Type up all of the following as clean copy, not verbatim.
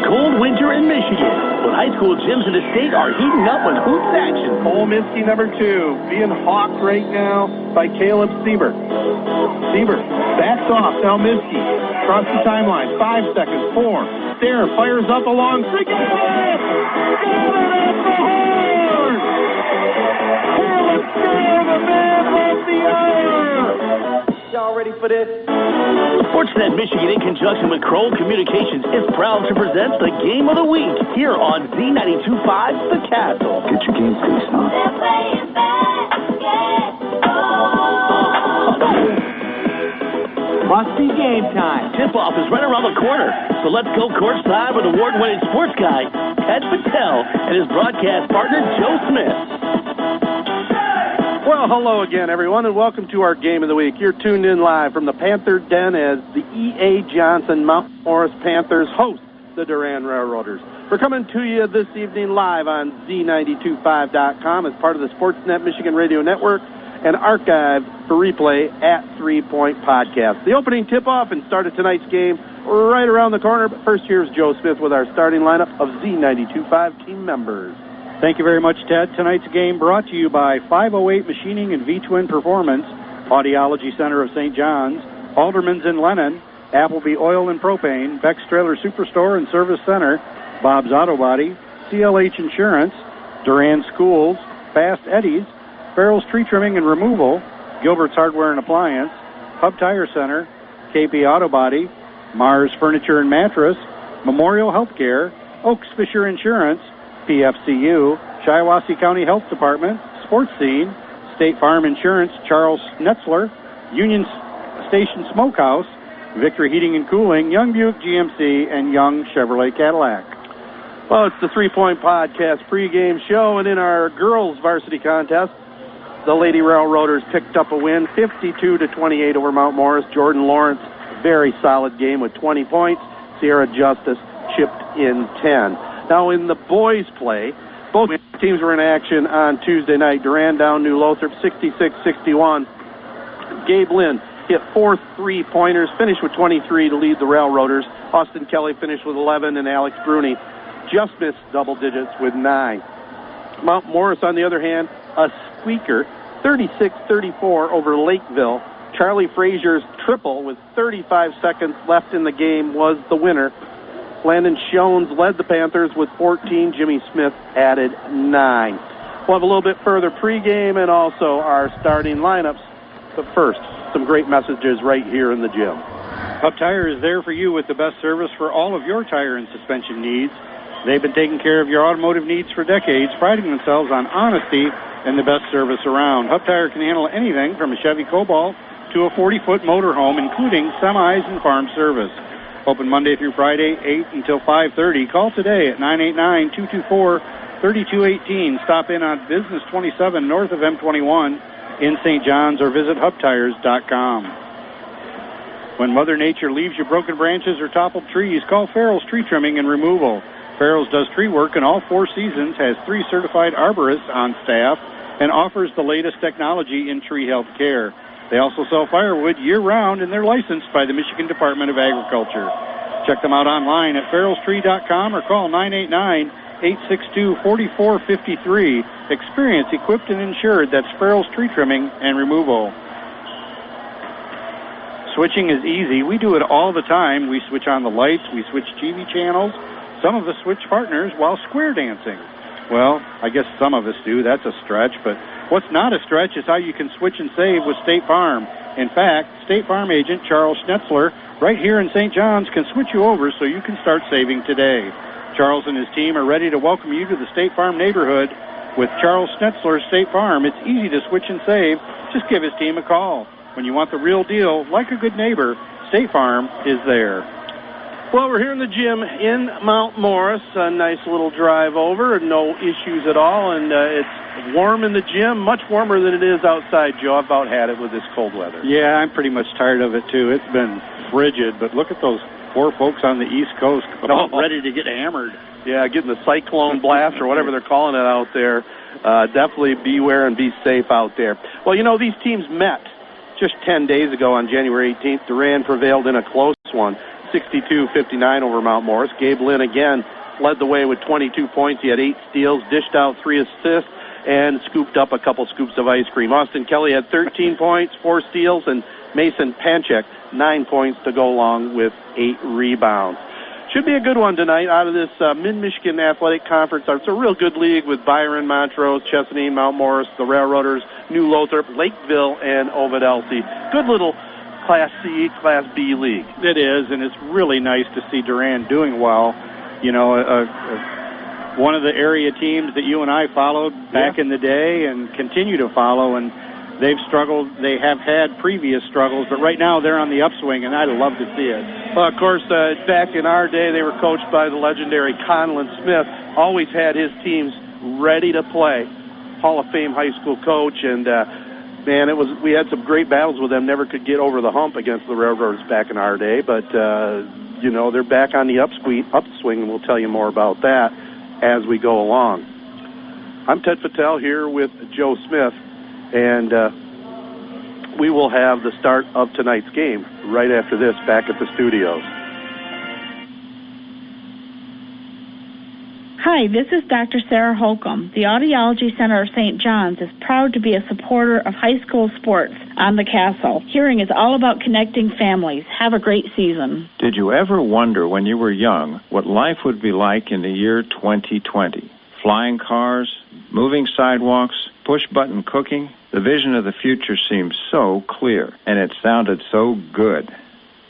cold winter in Michigan, but high school gyms in the state are heating up with hoops action. Ole Miskey number 2 being hawked right now by Caleb Siebert. Siebert backs off. Now Miskey across the timeline. 5 seconds. 4. Stair fires up along. Got it at the horn! Caleb Stair, the man from the hour! Y'all ready for this? Sportsnet Michigan, in conjunction with Kroll Communications, is proud to present the Game of the Week here on Z92.5 The Castle. Get your game face on. They're playing basketball. Must be game time. Tip-off is right around the corner, so let's go courtside with award-winning sports guy Ted Patel and his broadcast partner Joe Smith. Well, hello again, everyone, and welcome to our Game of the Week. You're tuned in live from the Panther Den as the E.A. Johnson Mount Morris Panthers host the Durand Railroaders. We're coming to you this evening live on Z925.com as part of the Sportsnet Michigan Radio Network and archived for replay at 3 Point Podcast. The opening tip-off and start of tonight's game right around the corner, but first here's Joe Smith with our starting lineup of Z925 team members. Thank you very much, Ted. Tonight's game brought to you by 508 Machining and V-Twin Performance, Audiology Center of St. John's, Alderman's in Lennon, Appleby Oil and Propane, Beck's Trailer Superstore and Service Center, Bob's Auto Body, CLH Insurance, Durand Schools, Fast Eddie's, Farrell's Tree Trimming and Removal, Gilbert's Hardware and Appliance, Hub Tire Center, KP Auto Body, Mars Furniture and Mattress, Memorial Healthcare, Oaks Fisher Insurance, PFCU, Shiawassee County Health Department, Sports Scene, State Farm Insurance, Charles Schnetzler, Union Station Smokehouse, Victory Heating and Cooling, Young Buick GMC, and Young Chevrolet Cadillac. Well, it's the 3 Point Podcast pregame show, and in our girls varsity contest, the Lady Railroaders picked up a win, 52-28 over Mount Morris. Jordan Lawrence, very solid game with 20 points. Sierra Justice chipped in 10. Now, in the boys' play, both teams were in action on Tuesday night. Durand down New Lothrop 66-61. Gabe Lynn hit 4 3-pointers, finished with 23 to lead the Railroaders. Austin Kelly finished with 11, and Alex Bruni just missed double digits with 9. Mount Morris, on the other hand, a squeaker, 36-34 over Lakeville. Charlie Frazier's triple with 35 seconds left in the game was the winner. Landon Shones led the Panthers with 14. Jimmy Smith added 9. We'll have a little bit further pregame and also our starting lineups. But first, some great messages right here in the gym. Hub Tire is there for you with the best service for all of your tire and suspension needs. They've been taking care of your automotive needs for decades, priding themselves on honesty and the best service around. Hub Tire can handle anything from a Chevy Cobalt to a 40-foot motorhome, including semis and farm service. Open Monday through Friday, 8 until 5:30. Call today at 989-224-3218. Stop in on Business 27 north of M21 in St. John's or visit hubtires.com. When Mother Nature leaves you broken branches or toppled trees, call Farrell's Tree Trimming and Removal. Farrell's does tree work in all 4 seasons, has 3 certified arborists on staff, and offers the latest technology in tree health care. They also sell firewood year-round, and they're licensed by the Michigan Department of Agriculture. Check them out online at farrellstree.com or call 989-862-4453. Experience, equipped, and insured. That's Farrell's Tree Trimming and Removal. Switching is easy. We do it all the time. We switch on the lights. We switch TV channels. Some of us switch partners while square dancing. Well, I guess some of us do. That's a stretch, but what's not a stretch is how you can switch and save with State Farm. In fact, State Farm agent Charles Schnetzler, right here in St. John's, can switch you over so you can start saving today. Charles and his team are ready to welcome you to the State Farm neighborhood. With Charles Schnetzler State Farm, it's easy to switch and save. Just give his team a call. When you want the real deal, like a good neighbor, State Farm is there. Well, we're here in the gym in Mount Morris. A nice little drive over, no issues at all, and it's warm in the gym, much warmer than it is outside, Joe. I've about had it with this cold weather. Yeah, I'm pretty much tired of it, too. It's been frigid, but look at those poor folks on the East Coast ready to get hammered. Yeah, getting the cyclone blast or whatever they're calling it out there. Definitely beware and be safe out there. Well, you know, these teams met just 10 days ago on January 18th. Durand prevailed in a close one, 62-59 over Mount Morris. Gabe Lynn again led the way with 22 points. He had 8 steals, dished out 3 assists, and scooped up a couple scoops of ice cream. Austin Kelly had 13 points, 4 steals, and Mason Panchek 9 points to go along with 8 rebounds. Should be a good one tonight out of this Mid-Michigan Athletic Conference. It's a real good league with Byron, Montrose, Chesapeake, Mount Morris, the Railroaders, New Lothrop, Lakeville, and Ovid Elsie. Good little Class C, Class B league. It is, and it's really nice to see Durand doing well. You know, one of the area teams that you and I followed back in the day and continue to follow, and they've struggled. They have had previous struggles, but right now they're on the upswing, and I'd love to see it. Well, of course, back in our day, they were coached by the legendary Conlon Smith. Always had his teams ready to play. Hall of Fame high school coach, and man, we had some great battles with them. Never could get over the hump against the Railroaders back in our day, but you know, they're back on the upswing, and we'll tell you more about that as we go along. I'm Ted Fattel here with Joe Smith, and we will have the start of tonight's game right after this back at the studios. Hi, this is Dr. Sarah Holcomb. The Audiology Center of St. John's is proud to be a supporter of high school sports on the Castle. Hearing is all about connecting families. Have a great season. Did you ever wonder when you were young what life would be like in the year 2020? Flying cars, moving sidewalks, push-button cooking? The vision of the future seemed so clear, and it sounded so good.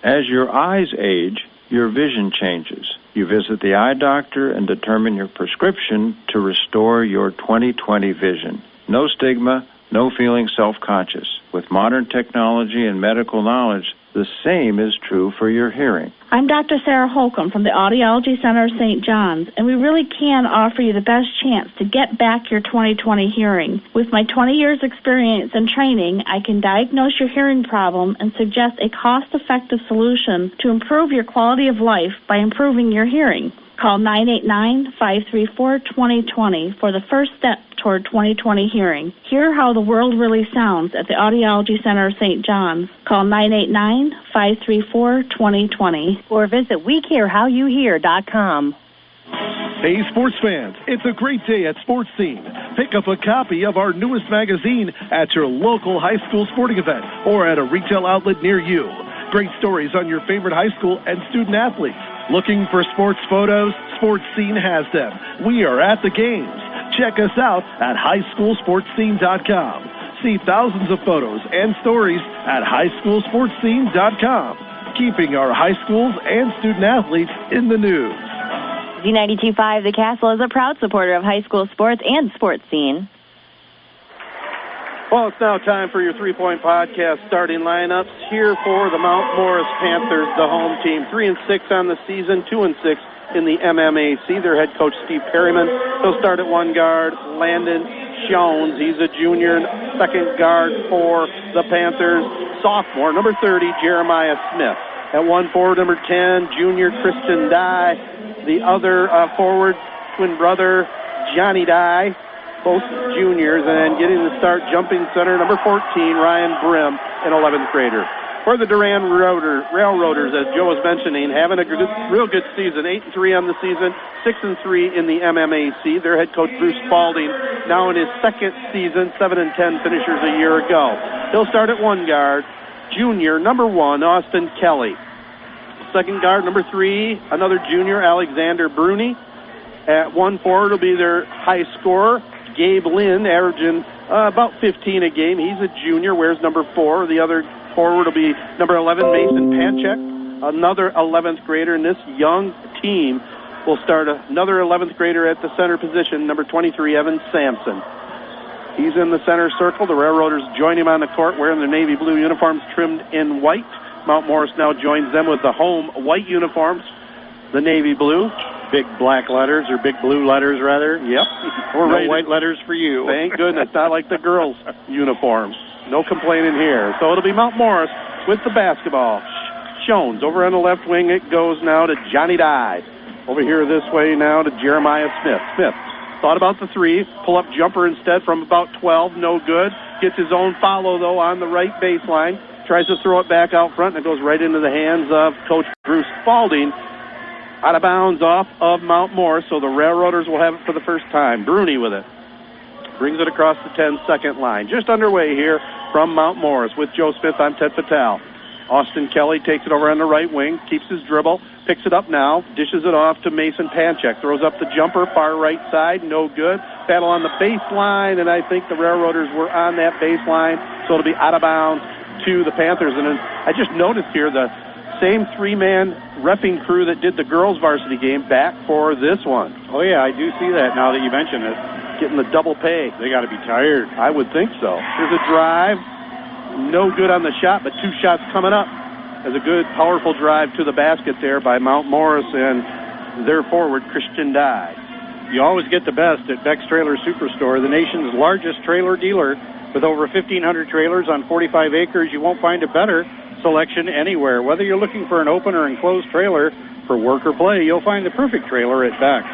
As your eyes age, your vision changes. You visit the eye doctor and determine your prescription to restore your 20/20 vision. No stigma, no feeling self-conscious. With modern technology and medical knowledge, the same is true for your hearing. I'm Dr. Sarah Holcomb from the Audiology Center of St. John's, and we really can offer you the best chance to get back your 20/20 hearing. With my 20 years experience and training, I can diagnose your hearing problem and suggest a cost-effective solution to improve your quality of life by improving your hearing. Call 989-534-2020 for the first step toward 20/20 hearing. Hear how the world really sounds at the Audiology Center of St. John's. Call 989-534-2020 or visit WeCareHowYouHear.com. Hey, sports fans, it's a great day at Sports Scene. Pick up a copy of our newest magazine at your local high school sporting event or at a retail outlet near you. Great stories on your favorite high school and student athletes. Looking for sports photos? Sports Scene has them. We are at the games. Check us out at highschoolsportscene.com. See thousands of photos and stories at highschoolsportscene.com. Keeping our high schools and student athletes in the news. Z92.5 The Castle is a proud supporter of high school sports and Sports Scene. Well, it's now time for your three-point podcast starting lineups here for the Mount Morris Panthers, the home team. 3-6 on the season, 2-6 in the MHSAA. Their head coach, Steve Perryman. He'll start at one guard, Landon Jones. He's a junior, second guard for the Panthers. Sophomore, number 30, Jeremiah Smith. At one forward, number 10, junior Kristen Dye. The other forward, twin brother, Johnny Dye. Both juniors, and then getting the start, jumping center, number 14, Ryan Brim, an 11th grader. For the Durand Railroaders, as Joe was mentioning, having a real good season, 8-3 on the season, 6-3 in the MHSAA. Their head coach, Bruce Spalding, now in his second season, 7-10 finishers a year ago. He'll start at one guard, junior, number 1, Austin Kelly. Second guard, number 3, another junior, Alexander Bruni. At one forward will be their high scorer, Gabe Lynn, averaging about 15 a game. He's a junior, wears number 4. The other forward will be number 11, Mason Panchek, another 11th grader. And this young team will start another 11th grader at the center position, number 23, Evan Sampson. He's in the center circle. The Railroaders join him on the court wearing their navy blue uniforms trimmed in white. Mount Morris now joins them with the home white uniforms, the navy blue. Big black letters, or big blue letters, rather. Yep. Or no white letters for you. Thank goodness. Not like the girls' uniforms. No complaining here. So it'll be Mount Morris with the basketball. Jones over on the left wing. It goes now to Johnny Dye. Over here this way now to Jeremiah Smith. Smith thought about the three. Pull-up jumper instead from about 12. No good. Gets his own follow, though, on the right baseline. Tries to throw it back out front, and it goes right into the hands of Coach Bruce Spalding. Out of bounds off of Mount Morris, so the Railroaders will have it for the first time. Bruni with it. Brings it across the 10-second line. Just underway here from Mount Morris with Joe Smith. I'm Ted Patel. Austin Kelly takes it over on the right wing, keeps his dribble, picks it up now, dishes it off to Mason Panchek. Throws up the jumper, far right side, no good. Battle on the baseline, and I think the Railroaders were on that baseline, so it'll be out of bounds to the Panthers. And then I just noticed here the same three-man reffing crew that did the girls' varsity game back for this one. Oh, yeah, I do see that now that you mention it. Getting the double pay. They got to be tired. I would think so. Here's a drive. No good on the shot, but two shots coming up. As a good, powerful drive to the basket there by Mount Morris and their forward, Christian Dye. You always get the best at Beck's Trailer Superstore, the nation's largest trailer dealer. With over 1,500 trailers on 45 acres, you won't find a better selection anywhere. Whether you're looking for an open or enclosed trailer for work or play, you'll find the perfect trailer at Beck's.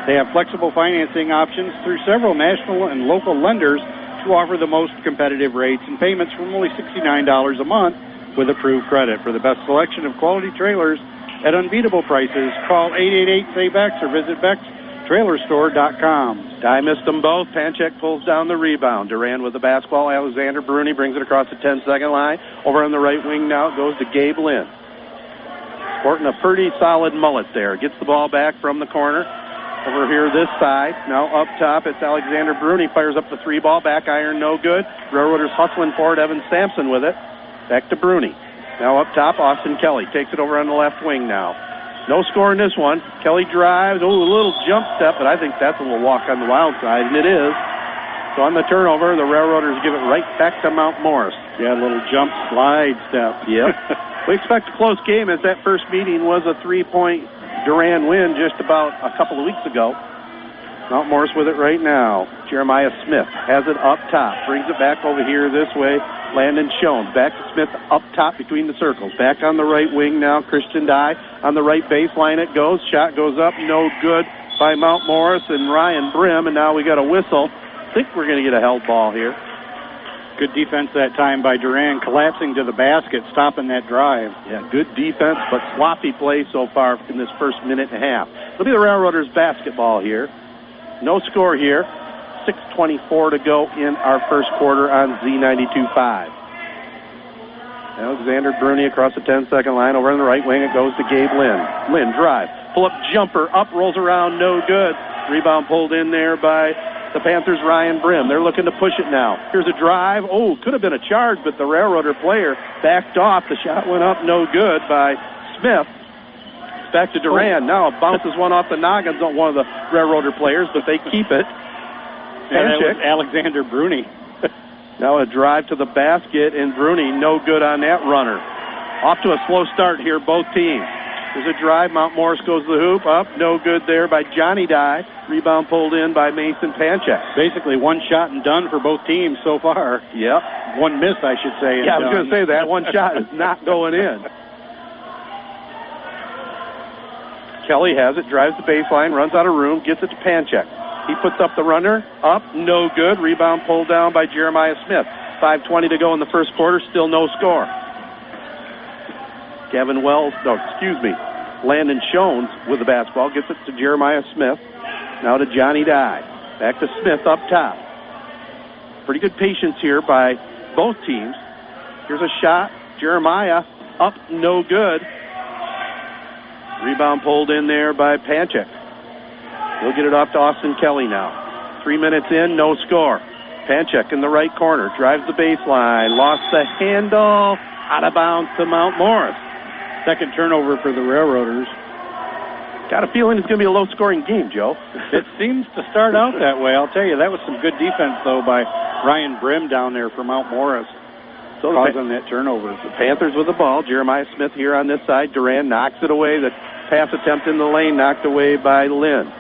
They have flexible financing options through several national and local lenders to offer the most competitive rates and payments from only $69 a month with approved credit. For the best selection of quality trailers at unbeatable prices, call 888-SAY-BECKS or visit BecksTrailerStore.com. Dye missed them both. Panchek pulls down the rebound. Durand with the basketball. Alexander Bruni brings it across the 10-second line. Over on the right wing now it goes to Gabe Lynn. Sporting a pretty solid mullet there. Gets the ball back from the corner. Over here this side. Now up top it's Alexander Bruni. Fires up the three ball. Back iron no good. Railroaders hustling forward. Evan Sampson with it. Back to Bruni. Now up top Austin Kelly. Takes it over on the left wing now. No score in this one. Kelly drives. Oh, a little jump step, but I think that's a little walk on the wild side, and it is. So on the turnover, the Railroaders give it right back to Mount Morris. Yeah, a little jump slide step. Yep. We expect a close game, as that first meeting was a 3-point Durand win just about a couple of weeks ago. Mount Morris with it right now. Jeremiah Smith has it up top. Brings it back over here this way. Landon Schoen. Back to Smith up top between the circles. Back on the right wing now. Christian Dye. On the right baseline it goes. Shot goes up. No good by Mount Morris and Ryan Brim. And now we got a whistle. I think we're going to get a held ball here. Good defense that time by Durand, collapsing to the basket, stopping that drive. Yeah, good defense, but sloppy play so far in this first minute and a half. It'll be the Railroaders basketball here. No score here. 6:24 to go in our first quarter on Z92.5. Alexander Bruni across the 10-second line. Over on the right wing, it goes to Gabe Lynn. Lynn drive. Pull-up jumper. Up, rolls around. No good. Rebound pulled in there by the Panthers' Ryan Brim. They're looking to push it now. Here's a drive. Oh, could have been a charge, but the Railroader player backed off. The shot went up. No good by Smith. Back to Durand. Now bounces one off the noggins on one of the Railroader players, but they keep it. Panchek. Alexander Bruni. Now a drive to the basket, and Bruni no good on that runner. Off to a slow start here, both teams. There's a drive. Mount Morris goes to the hoop. Up, no good there by Johnny Dye. Rebound pulled in by Mason Panchek. Basically one shot and done for both teams so far. Yep. One miss, I should say. Yeah, I was going to say that. One shot is not going in. Kelly has it, drives the baseline, runs out of room, gets it to Panchek. He puts up the runner, up, no good. Rebound pulled down by Jeremiah Smith. 5:20 to go in the first quarter, still no score. Landon Schoen with the basketball, gets it to Jeremiah Smith. Now to Johnny Dye. Back to Smith up top. Pretty good patience here by both teams. Here's a shot. Jeremiah up, no good. Rebound pulled in there by Panchek. He'll get it off to Austin Kelly now. 3 minutes in, no score. Panchek in the right corner. Drives the baseline. Lost the handle. Out of bounds to Mount Morris. Second turnover for the Railroaders. Got a feeling it's going to be a low-scoring game, Joe. It seems to start out that way. I'll tell you, that was some good defense, though, by Ryan Brim down there for Mount Morris. So causing that turnover. The Panthers with the ball. Jeremiah Smith here on this side. Durand knocks it away. The pass attempt in the lane knocked away by Lynn.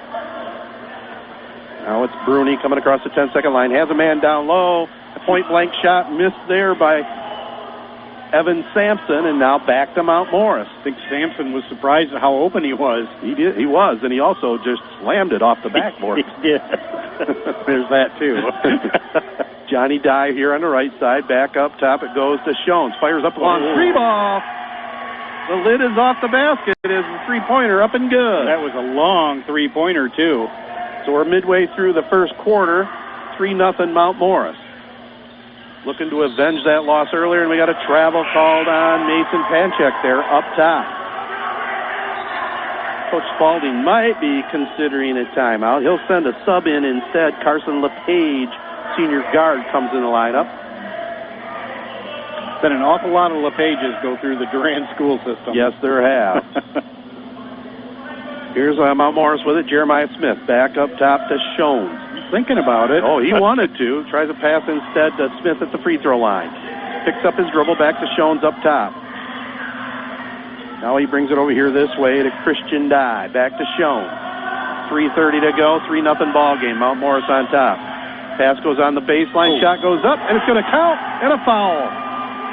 Now it's Bruni coming across the 10-second line. Has a man down low. A point-blank shot missed there by Evan Sampson, and now back to Mount Morris. I think Sampson was surprised at how open he was. He did. He was, and he also just slammed it off the backboard. He did. There's that, too. Johnny Dye here on the right side. Back up top it goes to Shones. Fires up a long three ball. The lid is off the basket. It is a three-pointer up and good. That was a long three-pointer, too. So we're midway through the first quarter. 3-0 Mount Morris. Looking to avenge that loss earlier, and we got a travel called on Mason Panchek there up top. Coach Spalding might be considering a timeout. He'll send a sub in instead. Carson LePage, senior guard, comes in the lineup. Been an awful lot of LePages go through the Durand school system. Yes, there have. Here's Mount Morris with it. Jeremiah Smith back up top to Shones. Thinking about it. Oh, he wanted to. Tries a pass instead to Smith at the free throw line. Picks up his dribble back to Shones up top. Now he brings it over here this way to Christian Dye. Back to Shones. 3:30 to go. 3-0 ball game. Mount Morris on top. Pass goes on the baseline. Shot goes up, and it's going to count, and a foul.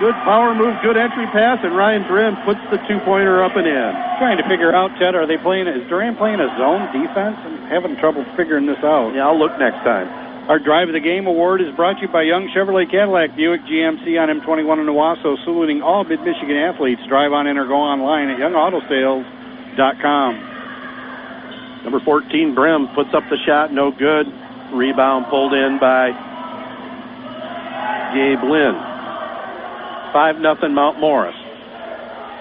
Good power move, good entry pass, and Ryan Brim puts the two-pointer up and in. Trying to figure out, Ted, is Durand playing a zone defense? I'm having trouble figuring this out. Yeah, I'll look next time. Our Drive of the Game award is brought to you by Young Chevrolet Cadillac Buick GMC on M21 in Owasso, saluting all Mid-Michigan athletes. Drive on in or go online at youngautosales.com. Number 14, Brim, puts up the shot, no good. Rebound pulled in by Gabe Lynn. 5-0 Mount Morris.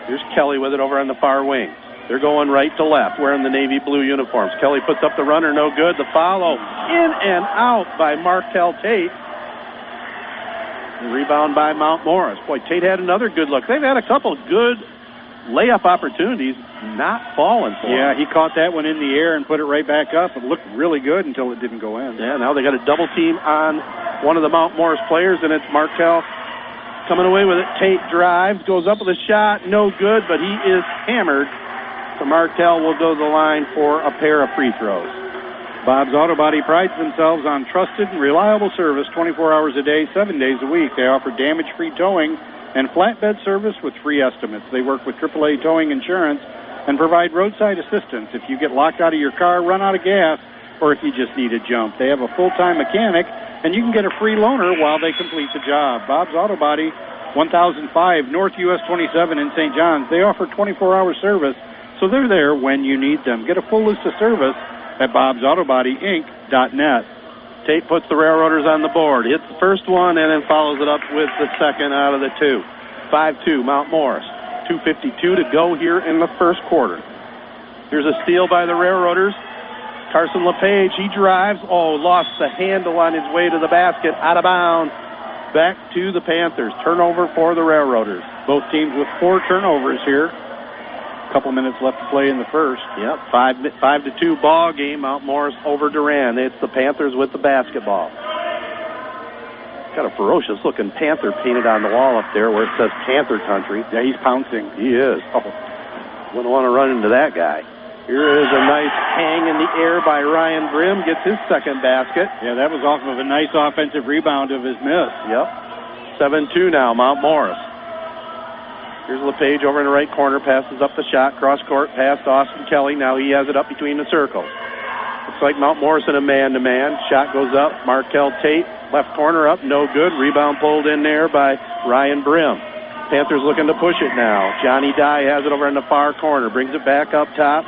Here's Kelly with it over on the far wing. They're going right to left, wearing the navy blue uniforms. Kelly puts up the runner, no good. The follow in and out by Markel Tate. The rebound by Mount Morris. Boy, Tate had another good look. They've had a couple good layup opportunities, not falling for him. Yeah, he caught that one in the air and put it right back up. It looked really good until it didn't go in. Yeah, now they got a double team on one of the Mount Morris players, and it's Markel coming away with it. Tate drives, goes up with a shot, no good, but he is hammered. So Markel will go to the line for a pair of free throws. Bob's Auto Body prides themselves on trusted and reliable service 24 hours a day, 7 days a week. They offer damage-free towing and flatbed service with free estimates. They work with AAA Towing Insurance and provide roadside assistance if you get locked out of your car, run out of gas, or if you just need a jump. They have a full-time mechanic, and you can get a free loaner while they complete the job. Bob's Auto Body, 1005 North US 27 in St. John's. They offer 24-hour service, so they're there when you need them. Get a full list of service at bobsautobodyinc.net. Tate puts the Railroaders on the board. Hits the first one and then follows it up with the second out of the two. 5-2 Mount Morris. 2:52 to go here in the first quarter. Here's a steal by the Railroaders. Carson LePage, he drives. Oh, lost the handle on his way to the basket. Out of bounds. Back to the Panthers. Turnover for the Railroaders. Both teams with 4 turnovers here. Couple minutes left to play in the first. Yep, 5-2 ball game. Mount Morris over Durand. It's the Panthers with the basketball. Got a ferocious looking Panther painted on the wall up there where it says Panther Country. Yeah, he's pouncing. He is. Oh, wouldn't want to run into that guy. Here is a nice hang in the air by Ryan Brim. Gets his second basket. Yeah, that was off of a nice offensive rebound of his miss. Yep. 7-2 now, Mount Morris. Here's LePage over in the right corner, passes up the shot, cross-court, pass to Austin Kelly. Now he has it up between the circles. Looks like Mount Morris in a man-to-man. Shot goes up. Markel Tate, left corner up, no good. Rebound pulled in there by Ryan Brim. Panthers looking to push it now. Johnny Dye has it over in the far corner, brings it back up top.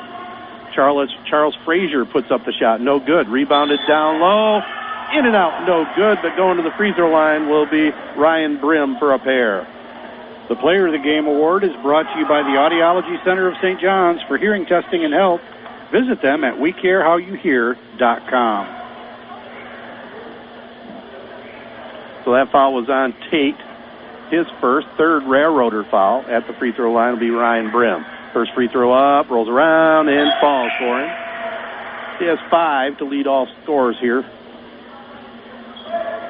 Charles Frazier puts up the shot, no good. Rebounded down low, in and out, no good. But going to the free throw line will be Ryan Brim for a pair. The Player of the Game award is brought to you by the Audiology Center of St. John's for hearing testing and health. Visit them at wecarehowyouhear.com. So that foul was on Tate. His third Railroader foul at the free throw line will be Ryan Brim. First free throw up, rolls around, and falls for him. He has 5 to lead all scorers here.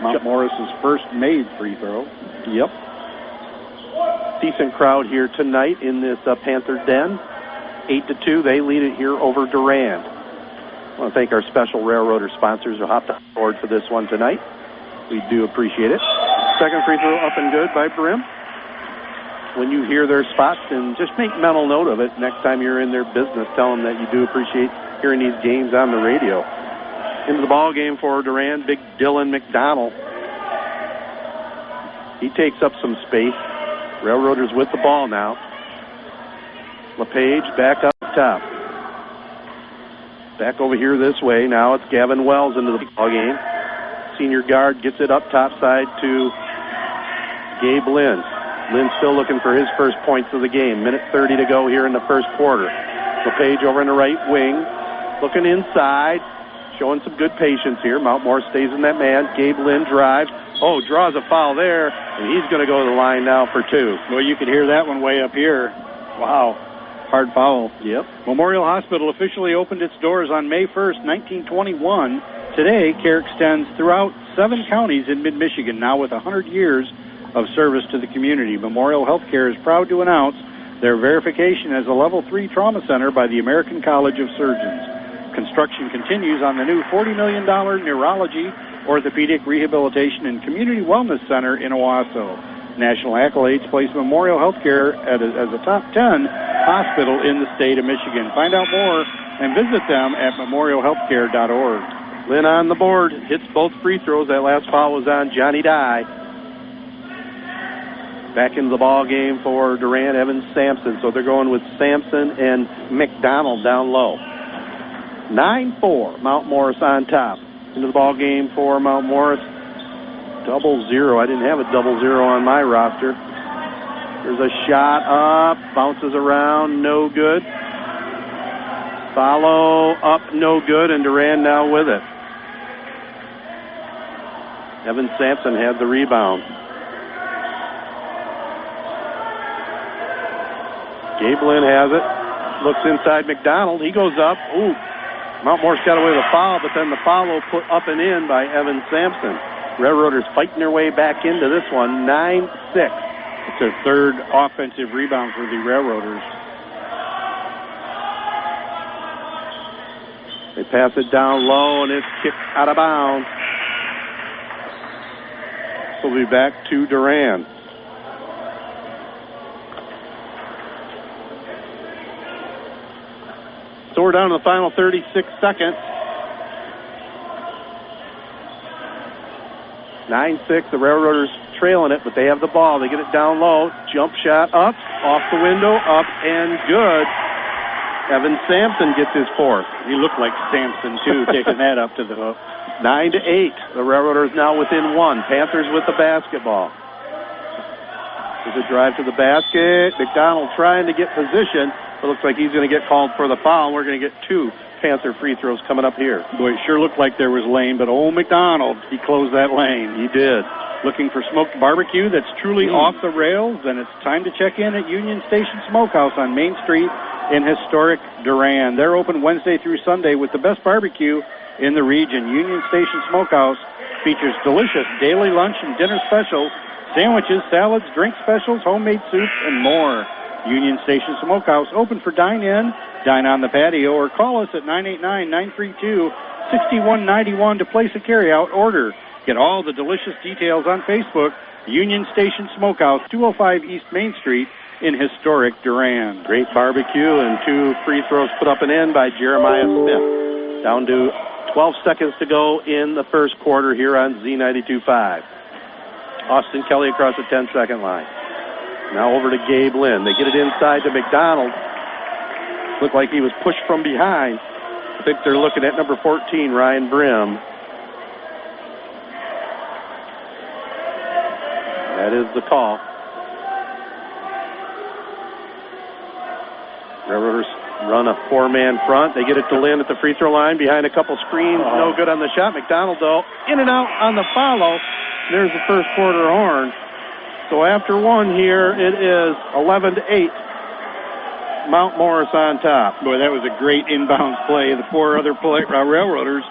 Mount Morris's first made free throw. Yep. Decent crowd here tonight in this Panther Den. 8-2, they lead it here over Durand. I want to thank our special Railroader sponsors who hopped on board for this one tonight. We do appreciate it. Second free throw up and good by Brim. When you hear their spots, and just make mental note of it next time you're in their business. Tell them that you do appreciate hearing these games on the radio. Into the ball game for Durand, big Dylan McDonald. He takes up some space. Railroaders with the ball now. LePage back up top. Back over here this way. Now it's Gavin Wells into the ball game. Senior guard gets it up top side to Gabe Lynn. Lynn's still looking for his first points of the game. Minute 30 to go here in the first quarter. LePage over in the right wing. Looking inside. Showing some good patience here. Mount Morris stays in that man. Gabe Lynn drives. Oh, draws a foul there, and he's going to go to the line now for 2. Well, you could hear that one way up here. Wow. Hard foul. Yep. Memorial Hospital officially opened its doors on May 1st, 1921. Today, care extends throughout 7 counties in mid-Michigan, now with 100 years of service to the community. Memorial Healthcare is proud to announce their verification as a Level 3 trauma center by the American College of Surgeons. Construction continues on the new $40 million neurology, orthopedic rehabilitation, and community wellness center in Owasso. National accolades place Memorial Healthcare as a top 10 hospital in the state of Michigan. Find out more and visit them at memorialhealthcare.org. Lynn on the board, hits both free throws. That last foul was on Johnny Dye. Back into the ball game for Durand, Evans, Sampson. So they're going with Sampson and McDonald down low. 9-4, Mount Morris on top. Into the ball game for Mount Morris. 0-0. I didn't have a 0-0 on my roster. There's a shot up, bounces around, no good. Follow up, no good, and Durand now with it. Evan Sampson had the rebound. Gabe Lynn has it. Looks inside McDonald. He goes up. Ooh. Mount Morris got away with a foul, but then the follow put up and in by Evan Sampson. Railroaders fighting their way back into this one, 9-6. It's their third offensive rebound for the Railroaders. They pass it down low, and it's kicked out of bounds. We'll be back to Durand. So we're down to the final 36 seconds. 9-6, the Railroaders trailing it, but they have the ball. They get it down low. Jump shot up, off the window, up and good. Evan Sampson gets his fourth. He looked like Sampson, too, taking that up to the hook. 9-8. The Railroaders now within 1. Panthers with the basketball. There's a drive to the basket. McDonald trying to get position. It looks like he's going to get called for the foul. We're going to get 2 Panther free throws coming up here. Boy, it sure looked like there was lane, but old McDonald, he closed that lane. He did. Looking for smoked barbecue that's truly off the rails, then it's time to check in at Union Station Smokehouse on Main Street in historic Durand. They're open Wednesday through Sunday with the best barbecue in the region. Union Station Smokehouse features delicious daily lunch and dinner specials, sandwiches, salads, drink specials, homemade soups, and more. Union Station Smokehouse, open for dine-in, dine on the patio, or call us at 989-932-6191 to place a carry-out order. Get all the delicious details on Facebook, Union Station Smokehouse, 205 East Main Street in historic Durand. Great barbecue and 2 free throws put up and in by Jeremiah Smith. Down to 12 seconds to go in the first quarter here on Z92.5. Austin Kelly across the 10-second line. Now over to Gabe Lynn. They get it inside to McDonald. Looked like he was pushed from behind. I think they're looking at number 14, Ryan Brim. That is the call. Railroaders run a 4-man front. They get it to Lynn at the free throw line behind a couple screens. No good on the shot. McDonald, though, in and out on the follow. There's the first quarter horn. So after 1 here, it is 11-8. Mount Morris on top. Boy, that was a great inbounds play. The 4 other Railroaders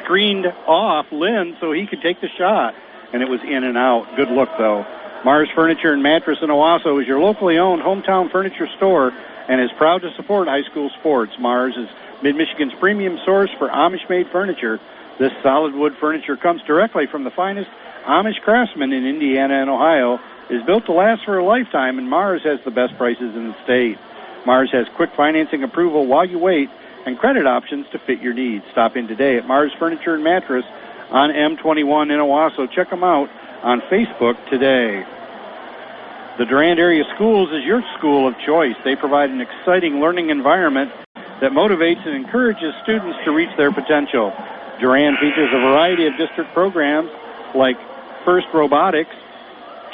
screened off Lynn so he could take the shot, and it was in and out. Good look, though. Mars Furniture and Mattress in Owasso is your locally owned hometown furniture store and is proud to support high school sports. Mars is Mid-Michigan's premium source for Amish-made furniture. This solid wood furniture comes directly from the finest Amish craftsmen in Indiana and Ohio, is built to last for a lifetime, and Mars has the best prices in the state. Mars has quick financing approval while you wait and credit options to fit your needs. Stop in today at Mars Furniture and Mattress on M21 in Owasso. Check them out on Facebook today. The Durand Area Schools is your school of choice. They provide an exciting learning environment that motivates and encourages students to reach their potential. Durand features a variety of district programs like FIRST Robotics,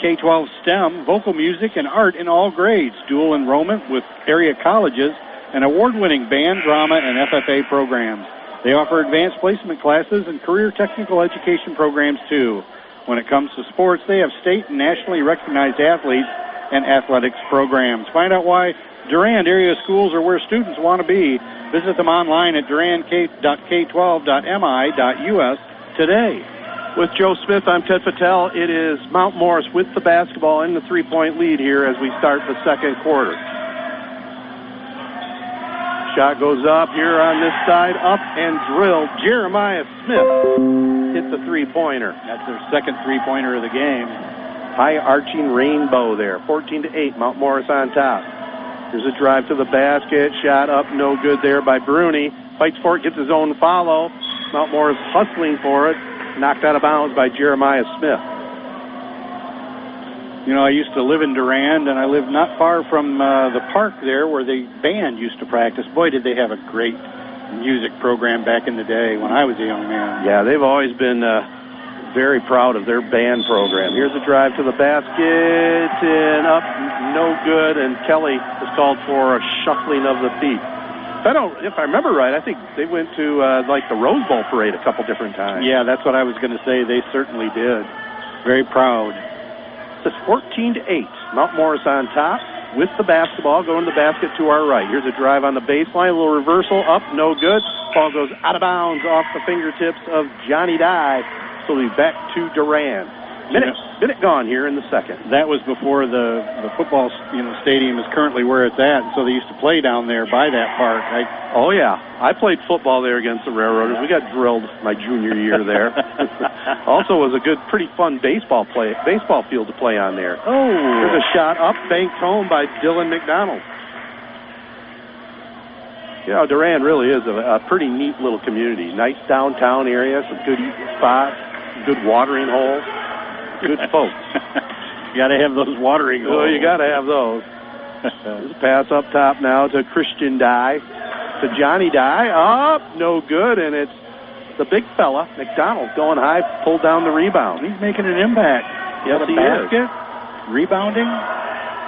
K-12 STEM, vocal music, and art in all grades, dual enrollment with area colleges, and award-winning band, drama, and FFA programs. They offer advanced placement classes and career technical education programs, too. When it comes to sports, they have state and nationally recognized athletes and athletics programs. Find out why Durand Area Schools are where students want to be. Visit them online at durand.k12.mi.us today. With Joe Smith, I'm Ted Patel. It is Mount Morris with the basketball in the three-point lead here as we start the second quarter. Shot goes up here on this side, up and drilled. Jeremiah Smith hit the three-pointer. That's their second three-pointer of the game. High arching rainbow there. 14-8, Mount Morris on top. Here's a drive to the basket. Shot up, no good there by Bruni. Fights for it, gets his own follow. Mount Morris hustling for it. Knocked out of bounds by Jeremiah Smith. You know, I used to live in Durand, and I lived not far from the park there where the band used to practice. Boy, did they have a great music program back in the day when I was a young man. Yeah, they've always been very proud of their band program. Here's a drive to the basket, and up, no good, and Kelly is called for a shuffling of the feet. If I remember right, I think they went to like the Rose Bowl parade a couple different times. Yeah, that's what I was going to say. They certainly did. Very proud. It's 14-8. Mount Morris on top with the basketball, going to the basket to our right. Here's a drive on the baseline, a little reversal, up, no good. Ball goes out of bounds off the fingertips of Johnny Dye. So we'll be back to Durand. Minute gone here in the second. That was before the football stadium is currently where it's at, and so they used to play down there by that park. Oh, yeah. I played football there against the Railroaders. We got drilled my junior year there. Also was a pretty fun baseball field to play on there. Oh. There's a shot up, banked home by Dylan McDonald. Yeah, Durand really is a pretty neat little community. Nice downtown area, some good eating spots, good watering holes. Good folks. You got to have those watering holes. Oh, you got to have those. There's a pass up top now to Christian Dye. To Johnny Dye. Up, no good, and it's the big fella, McDonald, going high, pulled down the rebound. He's making an impact. Yes, he basket, is. Rebounding.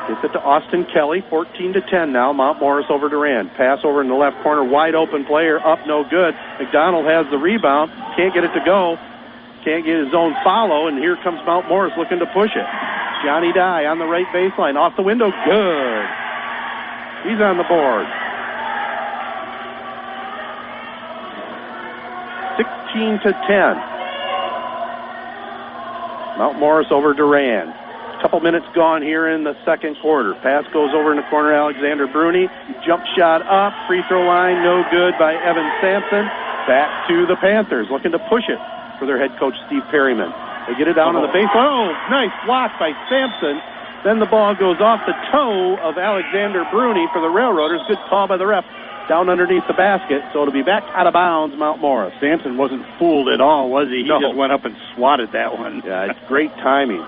Gets it to Austin Kelly, 14-10 now. Mount Morris over Durand. Pass over in the left corner, wide open player, up, no good. McDonald has the rebound, can't get it to go. Can't get his own follow, and here comes Mount Morris looking to push it. Johnny Dye on the right baseline, off the window, good. He's on the board. 16-10. Mount Morris over Durand. A couple minutes gone here in the second quarter. Pass goes over in the corner, Alexander Bruni. Jump shot up, free throw line, no good by Evan Sampson. Back to the Panthers, looking to push it for their head coach, Steve Perryman. They get it down on the baseline. Oh, nice block by Sampson. Then the ball goes off the toe of Alexander Bruni for the Railroaders. Good call by the ref down underneath the basket. So it'll be back out of bounds, Mount Morris. Sampson wasn't fooled at all, was he? He just went up and swatted that one. Yeah, it's great timing.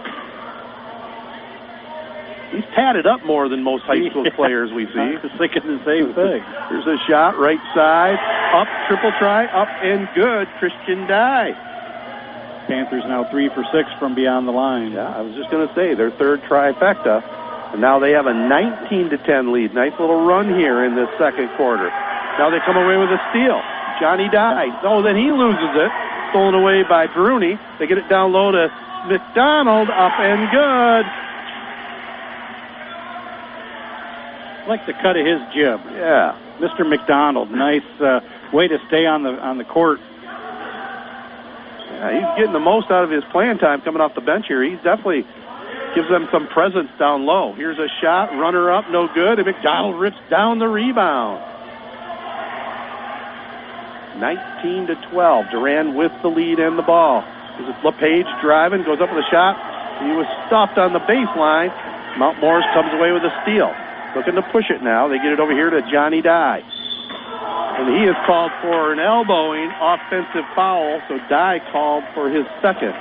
He's padded up more than most high school players we see. I was thinking the same thing. Here's a shot, right side, up, triple try, up and good. Christian Dye. Panthers now 3 for 6 from beyond the line. Yeah, I was just going to say, their third trifecta. And now they have a 19-10 lead. Nice little run here in this second quarter. Now they come away with a steal. Johnny Dye. Oh, then he loses it. Stolen away by Bruni. They get it down low to McDonald. Up and good. I like the cut of his jib. Yeah. Mr. McDonald. Nice way to stay on the court. Yeah, he's getting the most out of his playing time coming off the bench here. He definitely gives them some presence down low. Here's a shot, runner up, no good, and McDonald rips down the rebound. 19-12. Durand with the lead and the ball. This is LePage driving, goes up with a shot. He was stopped on the baseline. Mount Morris comes away with a steal. Looking to push it now. They get it over here to Johnny Dye. And he is called for an elbowing offensive foul, so Dye called for his second.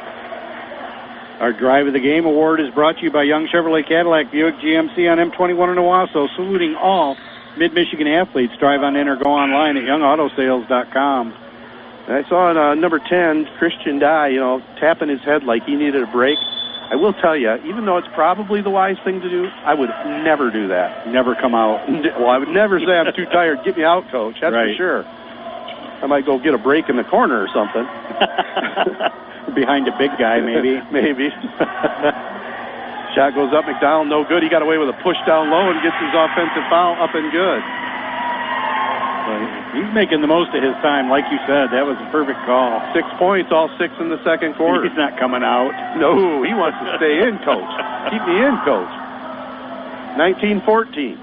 Our Drive of the Game Award is brought to you by Young Chevrolet Cadillac Buick GMC on M21 in Owasso, saluting all Mid-Michigan athletes. Drive on in or go online at youngautosales.com. I saw number 10, Christian Dye, tapping his head like he needed a break. I will tell you, even though it's probably the wise thing to do, I would never do that. Never come out. Well, I would never say I'm too tired. Get me out, Coach. That's right. For sure. I might go get a break in the corner or something. Behind a big guy, maybe. Maybe. Shot goes up. McDonald, no good. He got away with a push down low and gets his offensive foul up and good. He's making the most of his time, like you said. That was a perfect call. 6 points, all 6 in the second quarter. He's not coming out. No, he wants to stay in, Coach. Keep me in, Coach. 19-14.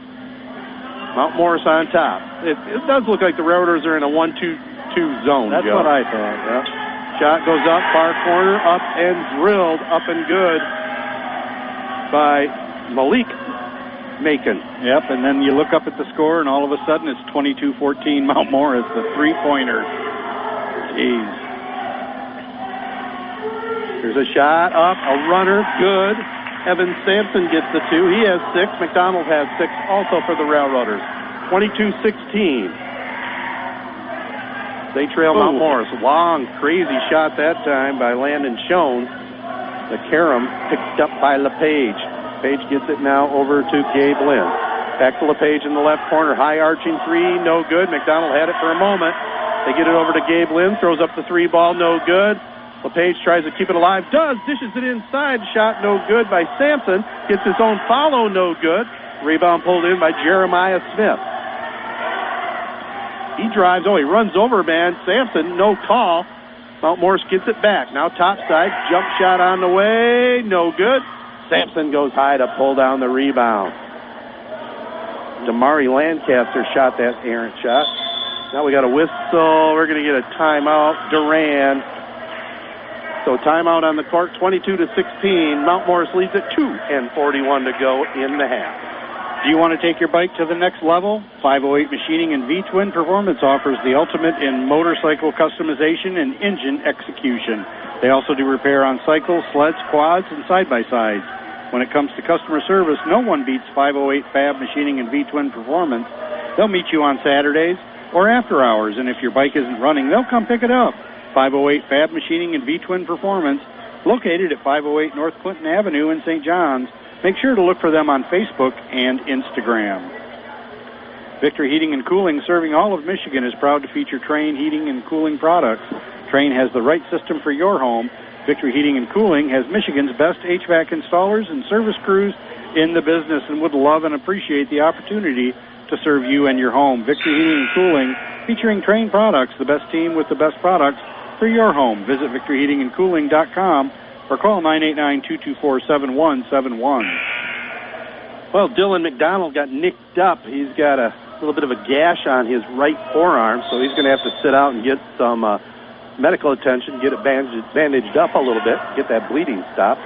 Mount Morris on top. It does look like the Railroaders are in a 1-2-2 zone, That's Joe. what I thought, yeah. Shot goes up, far corner, up and drilled, up and good by Malik Macon. Yep, and then you look up at the score, and all of a sudden it's 22-14 Mount Morris, the three-pointer. Jeez. There's a shot up, a runner, good. Evan Sampson gets the 2. He has 6. McDonald has 6 also for the Railroaders. 22-16. They trail Mount Morris. Long, crazy shot that time by Landon Schoen. The carom picked up by LePage. Page gets it now over to Gabe Lynn. Back to LePage in the left corner. High arching 3, no good. McDonald had it for a moment. They get it over to Gabe Lynn. Throws up the 3 ball, no good. LePage tries to keep it alive. Does. Dishes it inside. Shot no good by Sampson. Gets his own follow, no good. Rebound pulled in by Jeremiah Smith. He drives. He runs over, man. Sampson, no call. Mount Morris gets it back. Now top side. Jump shot on the way. No good. Sampson goes high to pull down the rebound. Damari Lancaster shot that errant shot. Now we got a whistle. We're going to get a timeout. Durand. So timeout on the court, 22-16. Mount Morris leads at 2:41 to go in the half. Do you want to take your bike to the next level? 508 Machining and V-Twin Performance offers the ultimate in motorcycle customization and engine execution. They also do repair on cycles, sleds, quads, and side-by-sides. When it comes to customer service, no one beats 508 Fab Machining and V-Twin Performance. They'll meet you on Saturdays or after hours, and if your bike isn't running, they'll come pick it up. 508 Fab Machining and V-Twin Performance, located at 508 North Clinton Avenue in St. John's. Make sure to look for them on Facebook and Instagram. Victory Heating and Cooling, serving all of Michigan, is proud to feature Trane Heating and Cooling products. Trane has the right system for your home. Victory Heating and Cooling has Michigan's best HVAC installers and service crews in the business and would love and appreciate the opportunity to serve you and your home. Victory Heating and Cooling, featuring Trane products, the best team with the best products for your home. Visit victoryheatingandcooling.com or call 989-224-7171. Well, Dylan McDonald got nicked up. He's got a little bit of a gash on his right forearm, so he's going to have to sit out and get some medical attention, get it bandaged up a little bit, get that bleeding stopped.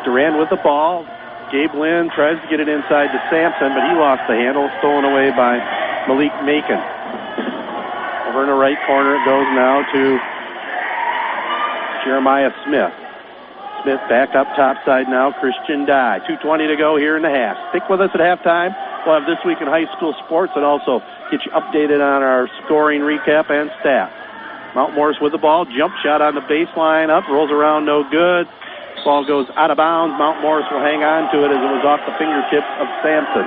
Durand with the ball. Gabe Lynn tries to get it inside to Sampson, but he lost the handle, stolen away by Malik Macon. Over in the right corner it goes now to Jeremiah Smith. Smith back up top side now. Christian Dye. 2:20 to go here in the half. Stick with us at halftime. We'll have This Week in High School Sports and also get you updated on our scoring recap and stats. Mount Morris with the ball. Jump shot on the baseline. Up. Rolls around. No good. Ball goes out of bounds. Mount Morris will hang on to it as it was off the fingertips of Sampson.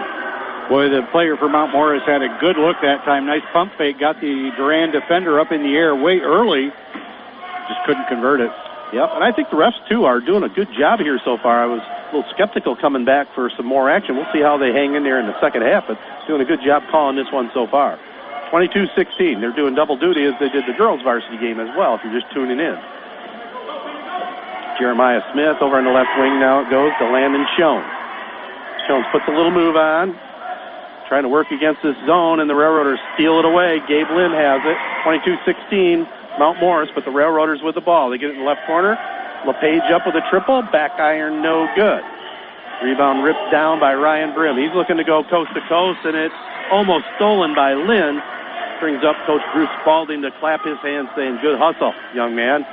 Boy, the player for Mount Morris had a good look that time. Nice pump fake. Got the Durand defender up in the air way early. Just couldn't convert it. Yep, and I think the refs, too, are doing a good job here so far. I was a little skeptical coming back for some more action. We'll see how they hang in there in the second half, but doing a good job calling this one so far. 22-16. They're doing double duty as they did the girls' varsity game as well, if you're just tuning in. Jeremiah Smith over on the left wing now. It goes to Landon Schoen. Schoen puts a little move on, trying to work against this zone, and the Railroaders steal it away. Gabe Lynn has it. 22-16. Mount Morris, but the Railroaders with the ball. They get it in the left corner. LePage up with a triple. Back iron, no good. Rebound ripped down by Ryan Brim. He's looking to go coast to coast, and it's almost stolen by Lynn. Brings up Coach Bruce Spalding to clap his hands, saying, good hustle, young man.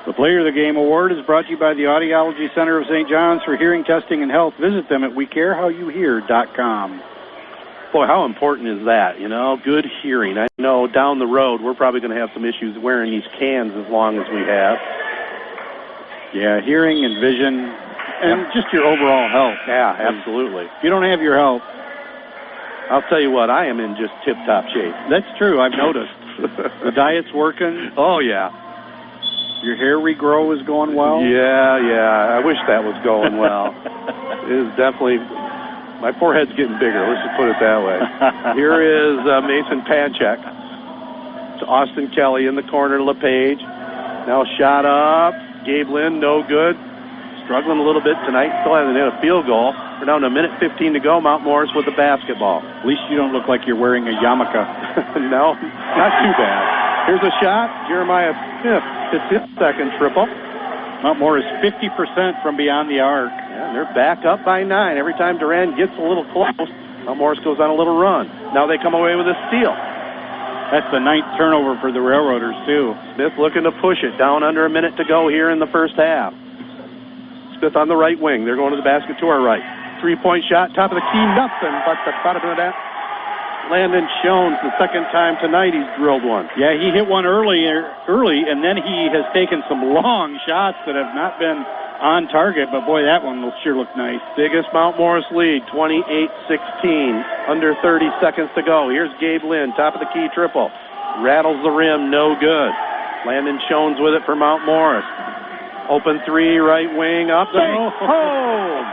The Player of the Game Award is brought to you by the Audiology Center of St. John's for hearing testing and health. Visit them at wecarehowyouhear.com. Boy, how important is that, good hearing. I know down the road we're probably going to have some issues wearing these cans as long as we have. Yeah, hearing and vision and just your overall health. Yeah, absolutely. If you don't have your health, I'll tell you what, I am in just tip-top shape. That's true, I've noticed. The diet's working. Oh, yeah. Your hair regrow is going well. Yeah, I wish that was going well. It is definitely... My forehead's getting bigger, let's just put it that way. Here is Mason Panchek. It's Austin Kelly in the corner to LePage. Now shot up. Gabe Lynn, no good. Struggling a little bit tonight. Still hasn't hit a field goal. We're down to a minute 15 to go. Mount Morris with the basketball. At least you don't look like you're wearing a yarmulke. No, not too bad. Here's a shot. Jeremiah Smith hits his second triple. Mount Morris 50% from beyond the arc. Yeah, they're back up by 9. Every time Durand gets a little close, Mount Morris goes on a little run. Now they come away with a steal. That's the 9th turnover for the Railroaders, too. Smith looking to push it. Down under a minute to go here in the first half. Smith on the right wing. They're going to the basket to our right. 3-point shot, top of the key, nothing but the bottom of that. Landon Jones, the second time tonight he's drilled one. Yeah, he hit one early, and then he has taken some long shots that have not been on target, but boy, that one will sure look nice. Biggest Mount Morris lead, 28-16. Under 30 seconds to go. Here's Gabe Lynn, top of the key triple. Rattles the rim, no good. Landon Jones with it for Mount Morris. Open three, right wing, up and home.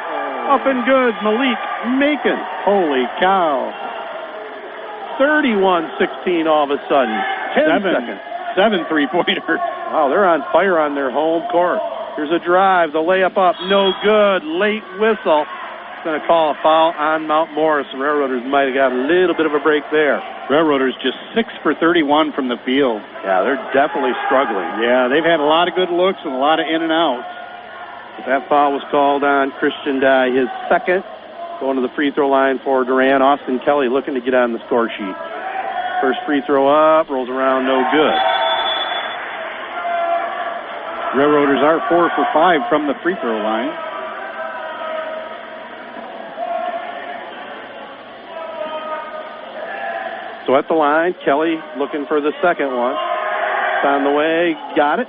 Up and good, Malik Macon. Holy cow. 31-16 all of a sudden. 10 seconds. 7 3-pointers. Wow, they're on fire on their home court. Here's a drive. The layup up. No good. Late whistle. It's going to call a foul on Mount Morris. The Railroaders might have got a little bit of a break there. Railroaders just 6 for 31 from the field. Yeah, they're definitely struggling. Yeah, they've had a lot of good looks and a lot of in and outs. But that foul was called on Christian Dye, his second. Going to the free throw line for Durand. Austin Kelly looking to get on the score sheet. First free throw up, rolls around, no good. Railroaders are 4 for 5 from the free throw line. So at the line, Kelly looking for the second one. It's on the way, got it.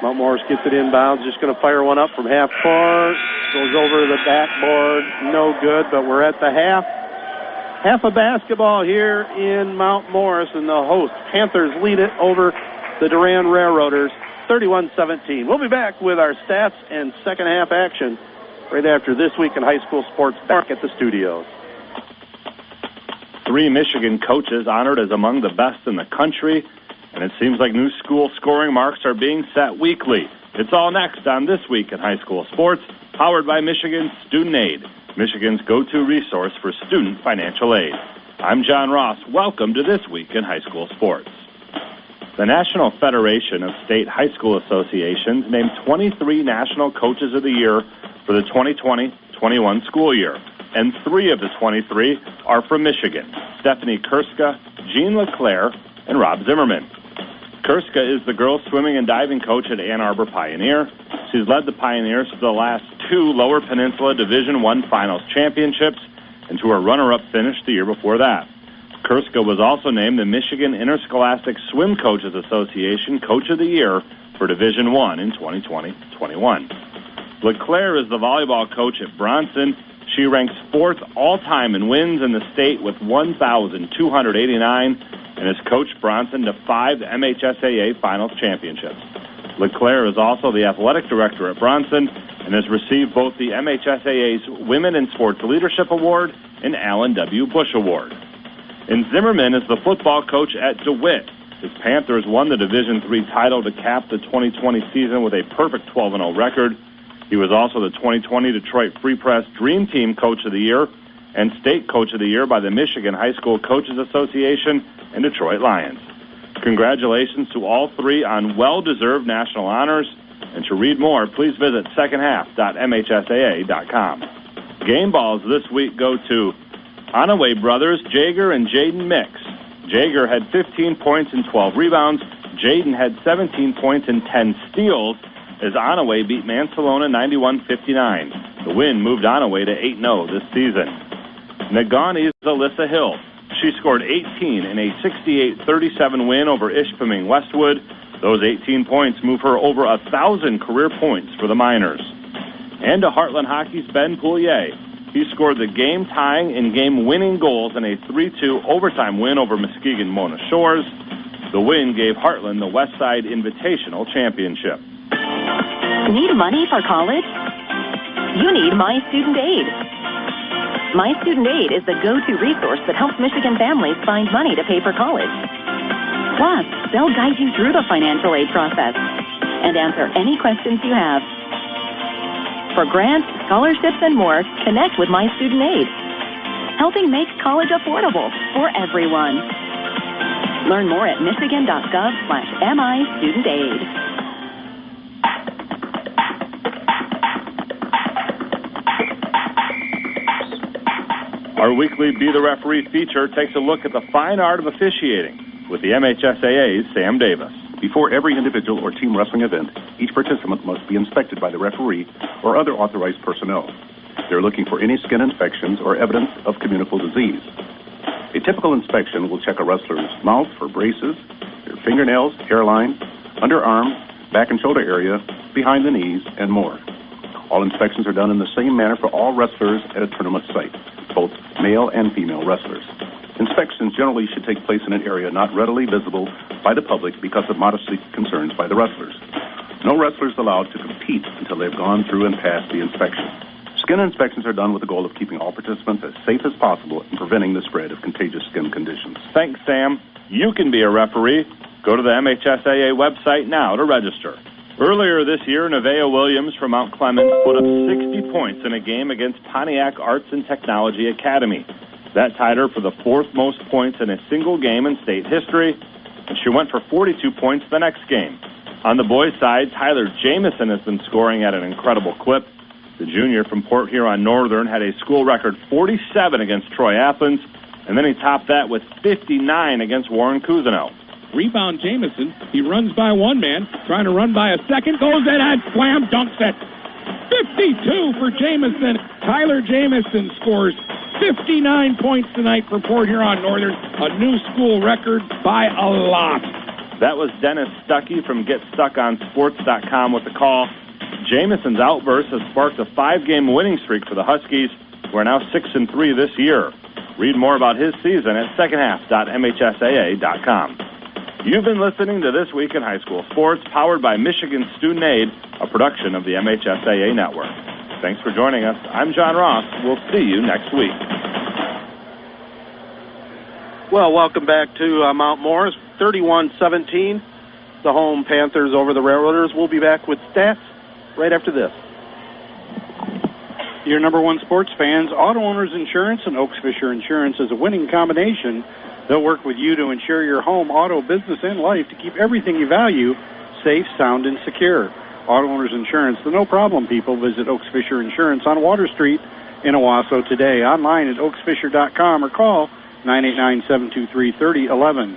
Mount Morris gets it inbounds, just going to fire one up from half court. Goes over the backboard, no good, but we're at the half. Half of basketball here in Mount Morris, and the host Panthers lead it over the Durand Railroaders, 31-17. We'll be back with our stats and second half action right after This Week in High School Sports back at the studios. 3 Michigan coaches honored as among the best in the country, and it seems like new school scoring marks are being set weekly. It's all next on This Week in High School Sports, powered by Michigan Student Aid, Michigan's go-to resource for student financial aid. I'm John Ross. Welcome to This Week in High School Sports. The National Federation of State High School Associations named 23 National Coaches of the Year for the 2020-21 school year, and 3 of the 23 are from Michigan: Stephanie Kurska, Jean LeClaire, and Rob Zimmerman. Kurska is the girls swimming and diving coach at Ann Arbor Pioneer. She's led the Pioneers to the last 2 Lower Peninsula Division I Finals championships and to a runner-up finish the year before that. Kurska was also named the Michigan Interscholastic Swim Coaches Association Coach of the Year for Division I in 2020-21. LeClaire is the volleyball coach at Bronson. She ranks 4th all-time in wins in the state with 1,289 and has coached Bronson to 5 MHSAA Finals championships. LeClaire is also the athletic director at Bronson and has received both the MHSAA's Women in Sports Leadership Award and Allen W. Bush Award. And Zimmerman is the football coach at DeWitt. His Panthers won the Division III title to cap the 2020 season with a perfect 12-0 record. He was also the 2020 Detroit Free Press Dream Team Coach of the Year and State Coach of the Year by the Michigan High School Coaches Association and Detroit Lions. Congratulations to all 3 on well-deserved national honors. And to read more, please visit secondhalf.mhsaa.com. Game balls this week go to Onaway brothers Jager and Jaden Mix, Jaeger had 15 points and 12 rebounds. Jaden had 17 points and 10 steals as Onaway beat Mansalona 91-59. The win moved Onaway to 8-0 this season. Negaunee Alyssa Hill. She scored 18 in a 68-37 win over Ishpeming Westwood. Those 18 points move her over 1,000 career points for the Miners. And to Heartland Hockey's Ben Poulier. He scored the game-tying and game-winning goals in a 3-2 overtime win over Muskegon Mona Shores. The win gave Heartland the Westside Invitational Championship. Need money for college? You need My Student Aid. My Student Aid is the go-to resource that helps Michigan families find money to pay for college. Plus, they'll guide you through the financial aid process and answer any questions you have. For grants, scholarships, and more, connect with My Student Aid, helping make college affordable for everyone. Learn more at michigan.gov/MIStudentAid. Our weekly Be the Referee feature takes a look at the fine art of officiating with the MHSAA's Sam Davis. Before every individual or team wrestling event, each participant must be inspected by the referee or other authorized personnel. They're looking for any skin infections or evidence of communicable disease. A typical inspection will check a wrestler's mouth for braces, their fingernails, hairline, underarm, back and shoulder area, behind the knees, and more. All inspections are done in the same manner for all wrestlers at a tournament site, both male and female wrestlers. Inspections generally should take place in an area not readily visible by the public because of modesty concerns by the wrestlers. No wrestler is allowed to compete until they've gone through and passed the inspection. Skin inspections are done with the goal of keeping all participants as safe as possible and preventing the spread of contagious skin conditions. Thanks, Sam. You can be a referee. Go to the MHSAA website now to register. Earlier this year, Nevaeh Williams from Mount Clemens put up 60 points in a game against Pontiac Arts and Technology Academy. That tied her for the fourth most points in a single game in state history, and she went for 42 points the next game. On the boys' side, Tyler Jamison has been scoring at an incredible clip. The junior from Port Huron Northern had a school record 47 against Troy Athens, and then he topped that with 59 against Warren Cousineau. Rebound Jamison. He runs by one man, trying to run by a second, goes in and slam dunks it. 52 for Jamison. Tyler Jamison scores 59 points tonight for Port Huron Northern, a new school record by a lot. That was Dennis Stuckey from GetStuckOnSports.com with the call. Jamison's outburst has sparked a 5-game winning streak for the Huskies, who are now 6-3 this year. Read more about his season at secondhalf.mhsaa.com. You've been listening to This Week in High School Sports, powered by Michigan Student Aid, a production of the MHSAA Network. Thanks for joining us. I'm John Ross. We'll see you next week. Well, welcome back to Mount Morris, 31-17. The home Panthers over the Railroaders. We'll be back with stats right after this. Your number one sports fans, Auto Owners Insurance and Oaks Fisher Insurance is a winning combination. They'll work with you to insure your home, auto, business, and life to keep everything you value safe, sound, and secure. Auto Owners Insurance, the no-problem people. Visit Oaks Fisher Insurance on Water Street in Owasso today. Online at oaksfisher.com or call 989-723-3011.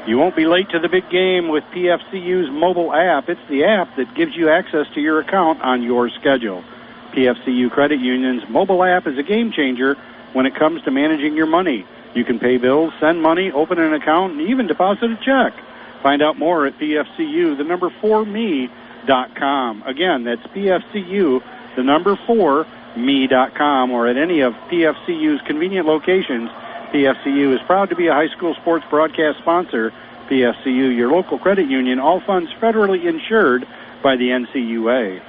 You won't be late to the big game with PFCU's mobile app. It's the app that gives you access to your account on your schedule. PFCU Credit Union's mobile app is a game changer when it comes to managing your money. You can pay bills, send money, open an account, and even deposit a check. Find out more at PFCU4me.com. Again, that's PFCU4me.com, or at any of PFCU's convenient locations. PFCU is proud to be a high school sports broadcast sponsor. PFCU, your local credit union, all funds federally insured by the NCUA.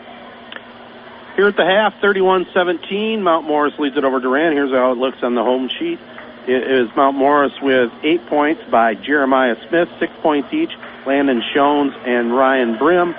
Here at the half, 31-17, Mount Morris leads it over Durand. Here's how it looks on the home sheet. It is Mount Morris with 8 points by Jeremiah Smith, 6 points each, Landon Shones and Ryan Brim.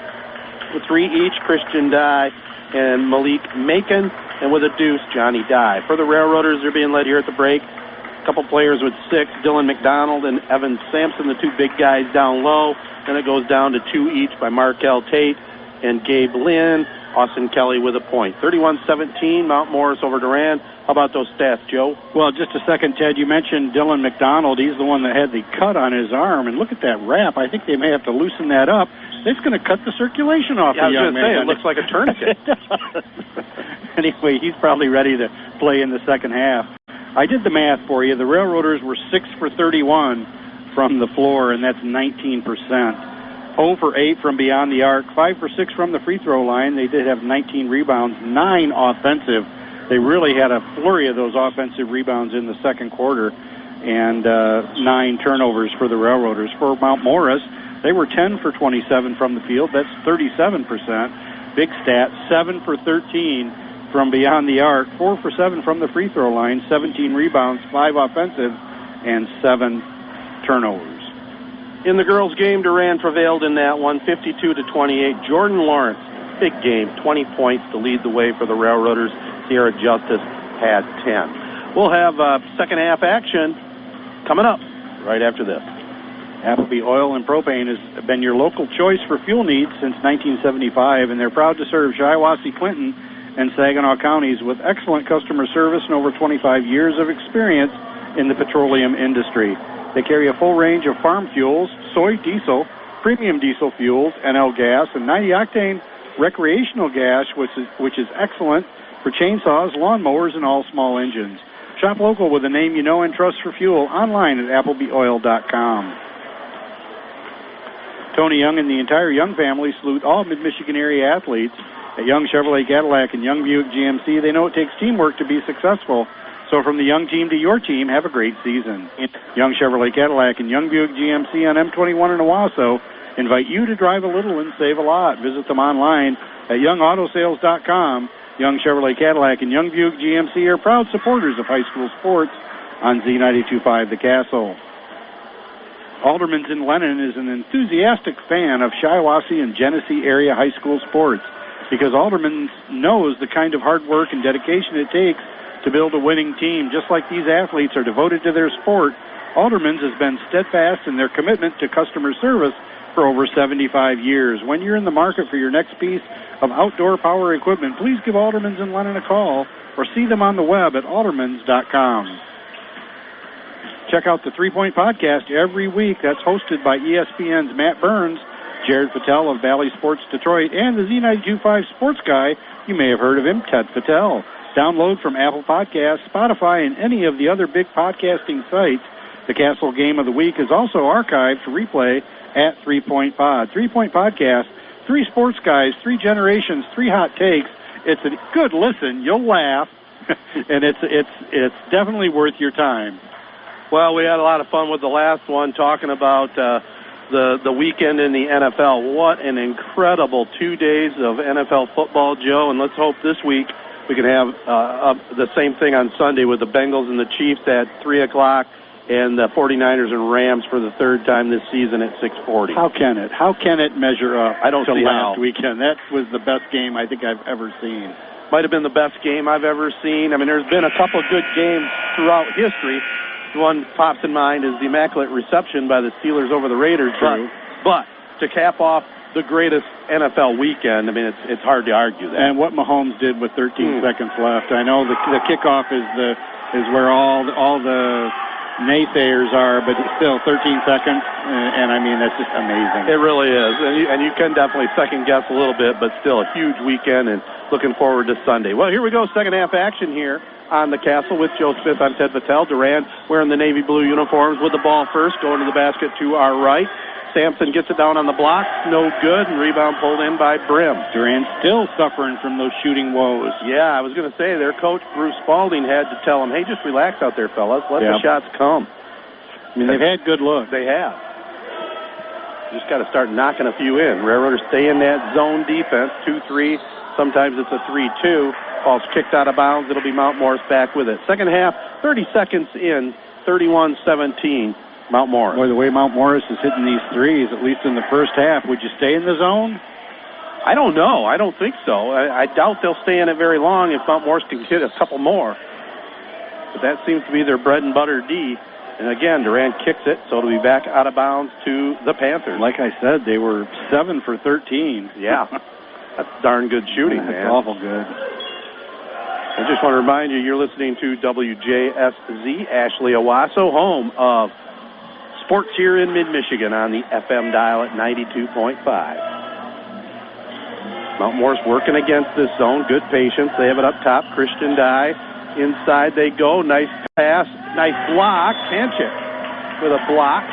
With 3 each, Christian Dye and Malik Macon, and with a deuce, Johnny Dye. For the Railroaders, they're being led here at the break. A couple players with 6, Dylan McDonald and Evan Sampson, the 2 big guys down low. Then it goes down to 2 each by Markel Tate and Gabe Lynn. Austin Kelly with a point. 31-17, Mount Morris over Durand. How about those stats, Joe? Well, just a second, Ted. You mentioned Dylan McDonald. He's the one that had the cut on his arm. And look at that wrap. I think they may have to loosen that up. It's going to cut the circulation off the young man. It looks like a tourniquet. Anyway, he's probably ready to play in the second half. I did the math for you. The Railroaders were 6 for 31 from the floor, and that's 19%. 0 for 8 from beyond the arc, 5 for 6 from the free throw line. They did have 19 rebounds, 9 offensive. They really had a flurry of those offensive rebounds in the second quarter, and 9 turnovers for the Railroaders. For Mount Morris, they were 10 for 27 from the field. That's 37%. Big stat, 7 for 13 from beyond the arc, 4 for 7 from the free throw line, 17 rebounds, 5 offensive, and 7 turnovers. In the girls' game, Durand prevailed in that one, 52-28. Jordan Lawrence, big game, 20 points to lead the way for the Railroaders. Sierra Justice had 10. We'll have second half action coming up right after this. Appleby Oil and Propane has been your local choice for fuel needs since 1975, and they're proud to serve Shiawassee, Clinton, and Saginaw counties with excellent customer service and over 25 years of experience in the petroleum industry. They carry a full range of farm fuels, soy diesel, premium diesel fuels, NL gas, and 90-octane recreational gas, which is excellent for chainsaws, lawnmowers, and all small engines. Shop local with a name you know and trust for fuel online at ApplebyOil.com. Tony Young and the entire Young family salute all Mid-Michigan area athletes at Young Chevrolet Cadillac and Young Buick GMC. They know it takes teamwork to be successful. So from the Young team to your team, have a great season. Young Chevrolet Cadillac and Young Buick GMC on M21 in Owasso invite you to drive a little and save a lot. Visit them online at YoungAutoSales.com. Young Chevrolet Cadillac and Young Buick GMC are proud supporters of high school sports on Z92.5 The Castle. Alderman's in Lennon is an enthusiastic fan of Shiawassee and Genesee area high school sports because Alderman's knows the kind of hard work and dedication it takes to build a winning team. Just like these athletes are devoted to their sport, Alderman's has been steadfast in their commitment to customer service for over 75 years. When you're in the market for your next piece of outdoor power equipment, please give Alderman's in Lennon a call or see them on the web at aldermans.com. Check out the 3 Point Podcast every week. That's hosted by ESPN's Matt Burns, Jared Patel of Valley Sports Detroit, and the Z92.5 sports guy. You may have heard of him, Ted Patel. Download from Apple Podcasts, Spotify, and any of the other big podcasting sites. The Castle Game of the Week is also archived for replay at 3 Point Pod. 3 Point Podcast, 3 sports guys, 3 generations, 3 hot takes. It's a good listen. You'll laugh, and it's definitely worth your time. Well, we had a lot of fun with the last one talking about the weekend in the NFL. What an incredible 2 days of NFL football, Joe, and let's hope this week we can have the same thing on Sunday with the Bengals and the Chiefs at 3 o'clock and the 49ers and Rams for the third time this season at 6:40. How can it measure up I don't to see last how. weekend? That was the best game I think I've ever seen. Might have been the best game I've ever seen. I mean, there's been a couple of good games throughout history. One pops in mind is the immaculate reception by the Steelers over the Raiders. But to cap off the greatest NFL weekend, I mean, it's hard to argue that. And what Mahomes did with 13 seconds left. I know the kickoff is where all the naysayers are, but still 13 seconds, and I mean, that's just amazing. It really is, and you can definitely second guess a little bit, but still a huge weekend, and looking forward to Sunday. Well, here we go, second half action here on the Castle with Joe Smith. I'm Ted Patel. Durand wearing the navy blue uniforms with the ball first, going to the basket to our right. Sampson gets it down on the block, no good, and rebound pulled in by Brim. Durand still suffering from those shooting woes. Yeah, I was going to say, their coach, Bruce Spalding, had to tell them, hey, just relax out there, fellas. Let the shots come. I mean, they've had good looks. They have. Just got to start knocking a few in. Railroaders stay in that zone defense, 2-3. Sometimes it's a 3-2. Ball's kicked out of bounds. It'll be Mount Morris back with it. Second half, 30 seconds in, 31-17. Mount Morris. Boy, the way Mount Morris is hitting these threes, at least in the first half, would you stay in the zone? I don't know. I don't think so. I doubt they'll stay in it very long if Mount Morris can hit a couple more. But that seems to be their bread and butter D. And again, Durand kicks it, so it'll be back out of bounds to the Panthers. Like I said, they were 7 for 13. Yeah. That's darn good shooting, That's man. awful good. I just want to remind you, you're listening to WJSZ, Ashley Owasso, home of sports here in mid-Michigan on the FM dial at 92.5. Mount Morris working against this zone. Good patience. They have it up top. Christian Dye. Inside they go. Nice pass. Nice block. Panchik with a block.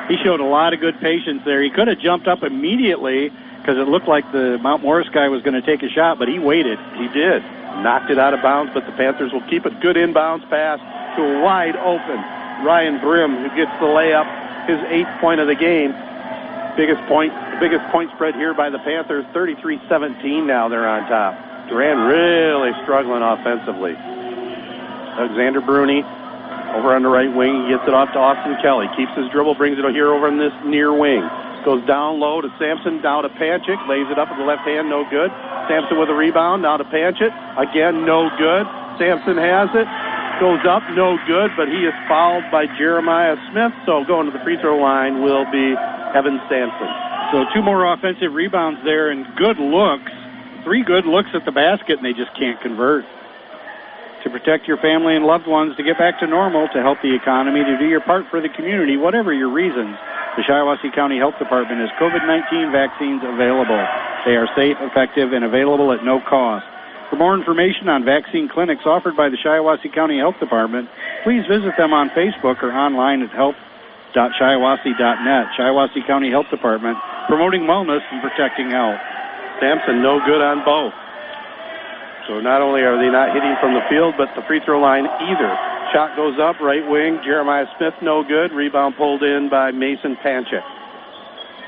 He showed a lot of good patience there. He could have jumped up immediately because it looked like the Mount Morris guy was going to take a shot, but he waited. He did. Knocked it out of bounds, but the Panthers will keep it. Good inbounds pass to a wide open Ryan Brim, who gets the layup, his 8th point of the game. Biggest point spread here by the Panthers, 33-17 now they're on top. Durand really struggling offensively. Alexander Bruni over on the right wing. He gets it off to Austin Kelly. Keeps his dribble, brings it here over in this near wing. Goes down low to Sampson, down to Panchik. Lays it up with the left hand, no good. Sampson with a rebound, now to Panchik. Again, no good. Sampson has it. Goes up, no good, but he is fouled by Jeremiah Smith. So going to the free throw line will be Evan Sampson. So 2 more offensive rebounds there and good looks. 3 good looks at the basket, and they just can't convert. To protect your family and loved ones, to get back to normal, to help the economy, to do your part for the community, whatever your reasons, the Shiawassee County Health Department has COVID-19 vaccines available. They are safe, effective, and available at no cost. For more information on vaccine clinics offered by the Shiawassee County Health Department, please visit them on Facebook or online at help.shiawassee.net. Shiawassee County Health Department, promoting wellness and protecting health. Sampson, no good on both. So not only are they not hitting from the field, but the free throw line either. Shot goes up, right wing. Jeremiah Smith, no good. Rebound pulled in by Mason Panchik.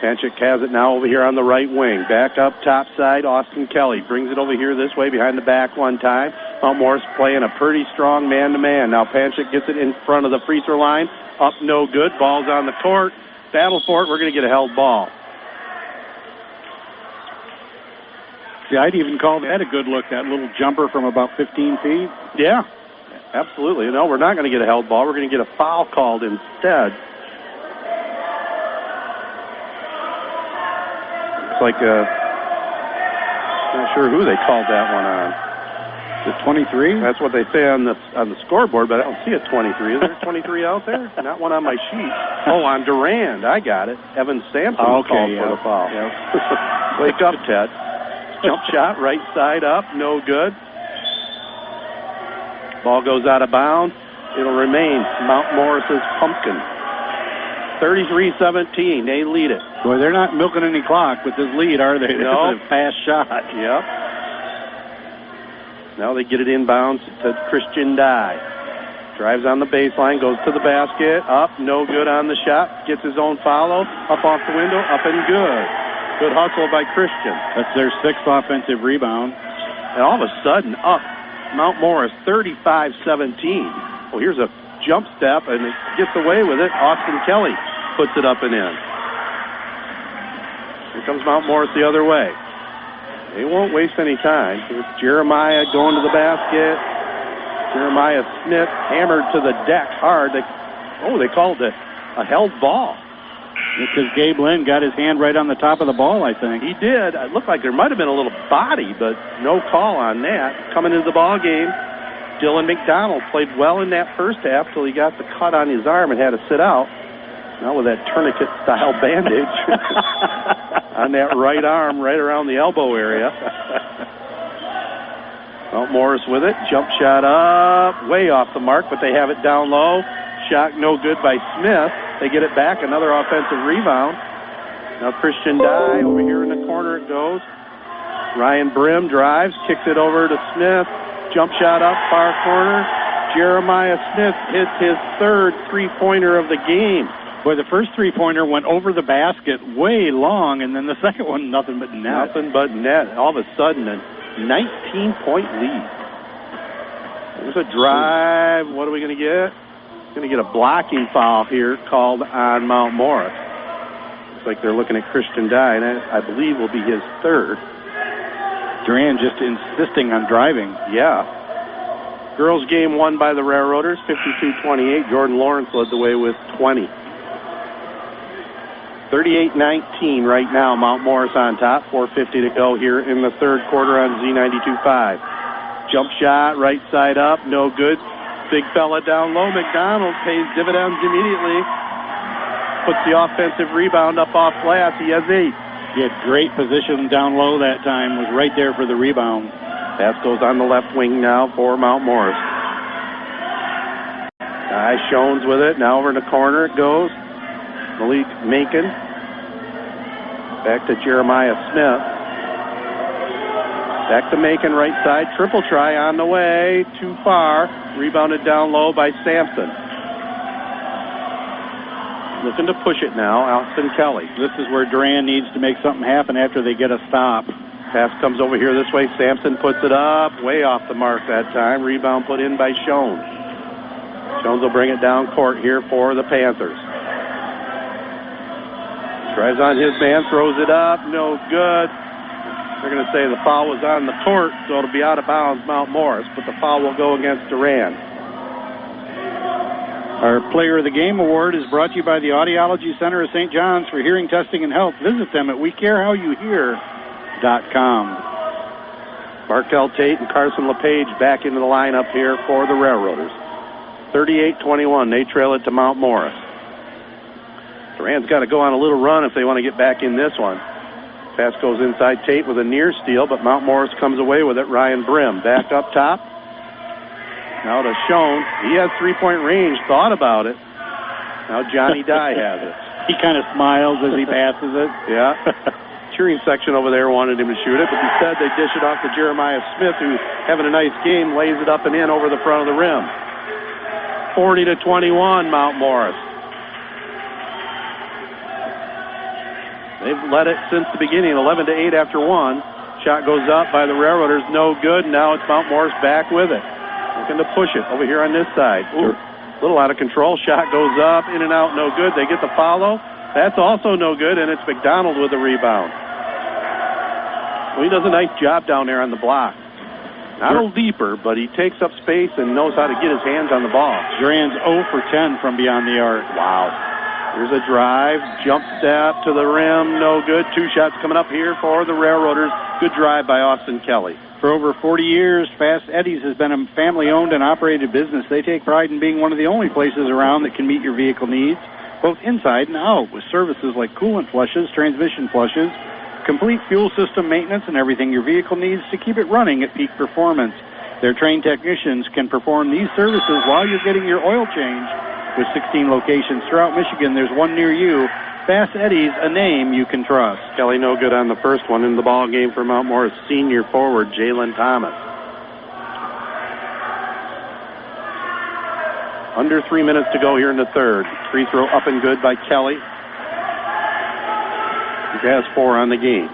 Panchik has it now over here on the right wing. Back up top side, Austin Kelly brings it over here this way behind the back one time. Mount Morris playing a pretty strong man-to-man. Now Panchik gets it in front of the free throw line. Up, no good. Ball's on the court. Battle for it. We're going to get a held ball. See, I'd even call that a good look, that little jumper from about 15 feet. Yeah, absolutely. No, we're not going to get a held ball. We're going to get a foul called instead. It's like not sure who they called that one on. The 23? That's what they say on the scoreboard, but I don't see a 23. Is there a 23 out there? Not one on my sheet. Oh, on Durand. I got it. Evan Sampson called for the foul. Yep. Wake up, Ted. Jump shot, right side up, no good. Ball goes out of bounds. It'll remain Mount Morris's Pumpkin. 33-17, they lead it. Boy, they're not milking any clock with this lead, are they? No. This is a fast shot. Yep. Now they get it inbounds to Christian Dye. Drives on the baseline, goes to the basket, up, no good on the shot. Gets his own follow, up off the window, up and good. Good hustle by Christian. That's their 6th offensive rebound. And all of a sudden, up Mount Morris, 35-17. Well, here's a jump step, and it gets away with it. Austin Kelly puts it up and in. Here comes Mount Morris the other way. They won't waste any time. Here's Jeremiah going to the basket. Jeremiah Smith hammered to the deck hard. They called it a held ball. Because Gabe Lynn got his hand right on the top of the ball, I think. He did. It looked like there might have been a little body, but no call on that. Coming into the ball game, Dylan McDonald played well in that first half till he got the cut on his arm and had to sit out. Now with that tourniquet-style bandage on that right arm, right around the elbow area. Mount Morris with it. Jump shot up, way off the mark, but they have it down low. Shot no good by Smith. They get it back, another offensive rebound. Now Christian Dye, over here in the corner it goes. Ryan Brim drives, kicks it over to Smith. Jump shot up, far corner. Jeremiah Smith hits his 3rd three-pointer of the game. Boy, the first three-pointer went over the basket way long, and then the second one, nothing but net. Nothing but net. All of a sudden, a 19-point lead. There's a drive. What are we going to get? Going to get a blocking foul here called on Mount Morris. Looks like they're looking at Christian Dye, and that, I believe, will be his 3rd. Durand just insisting on driving. Yeah. Girls game won by the Railroaders, 52-28. Jordan Lawrence led the way with 20. 38-19 right now. Mount Morris on top. 4:50 to go here in the third quarter on Z92.5. Jump shot, right side up, no good. Big fella down low. McDonald pays dividends immediately. Puts the offensive rebound up off glass. He has 8. He had great position down low that time. Was right there for the rebound. Pass goes on the left wing now for Mount Morris. Guy Shones with it. Now over in the corner it goes. Malik Macon. Back to Jeremiah Smith. Back to Macon, right side. Triple try on the way. Too far. Rebounded down low by Sampson. Looking to push it now, Austin Kelly. This is where Durand needs to make something happen after they get a stop. Pass comes over here this way. Sampson puts it up. Way off the mark that time. Rebound put in by Shones. Jones will bring it down court here for the Panthers. Drives on his man, throws it up, no good. They're going to say the foul was on the court, so it'll be out of bounds, Mount Morris, but the foul will go against Durand. Our Player of the Game Award is brought to you by the Audiology Center of St. John's for hearing testing and health. Visit them at WeCareHowYouHear.com. Markel Tate and Carson LePage back into the lineup here for the Railroaders. 38-21. They trail it to Mount Morris. Durand's got to go on a little run if they want to get back in this one. Pass goes inside Tate with a near steal, but Mount Morris comes away with it. Ryan Brim back up top. Now to Schoen. He has three-point range. Thought about it. Now Johnny Dye has it. He kind of smiles as he passes it. Yeah. Cheering section over there wanted him to shoot it, but instead they dish it off to Jeremiah Smith, who's having a nice game, lays it up and in over the front of the rim. 40-21, Mount Morris. They've led it since the beginning, 11-8 after 1. Shot goes up by the Railroaders, no good. Now it's Mount Morris back with it. Looking to push it over here on this side. Ooh, a little out of control. Shot goes up, in and out, no good. They get the follow. That's also no good, and it's McDonald with the rebound. Well, he does a nice job down there on the block. Not a leaper, but he takes up space and knows how to get his hands on the ball. Durand's 0 for 10 from beyond the arc. Wow. Here's a drive, jump step to the rim, no good. 2 shots coming up here for the Railroaders. Good drive by Austin Kelly. For over 40 years, Fast Eddie's has been a family-owned and operated business. They take pride in being one of the only places around that can meet your vehicle needs, both inside and out, with services like coolant flushes, transmission flushes, complete fuel system maintenance, and everything your vehicle needs to keep it running at peak performance. Their trained technicians can perform these services while you're getting your oil change. With 16 locations throughout Michigan, there's one near you. Fast Eddie's, a name you can trust. Kelly no good on the first one. In the ball game for Mount Morris, senior forward Jalen Thomas. Under 3 minutes to go here in the third. Free throw up and good by Kelly. He has 4 on the game.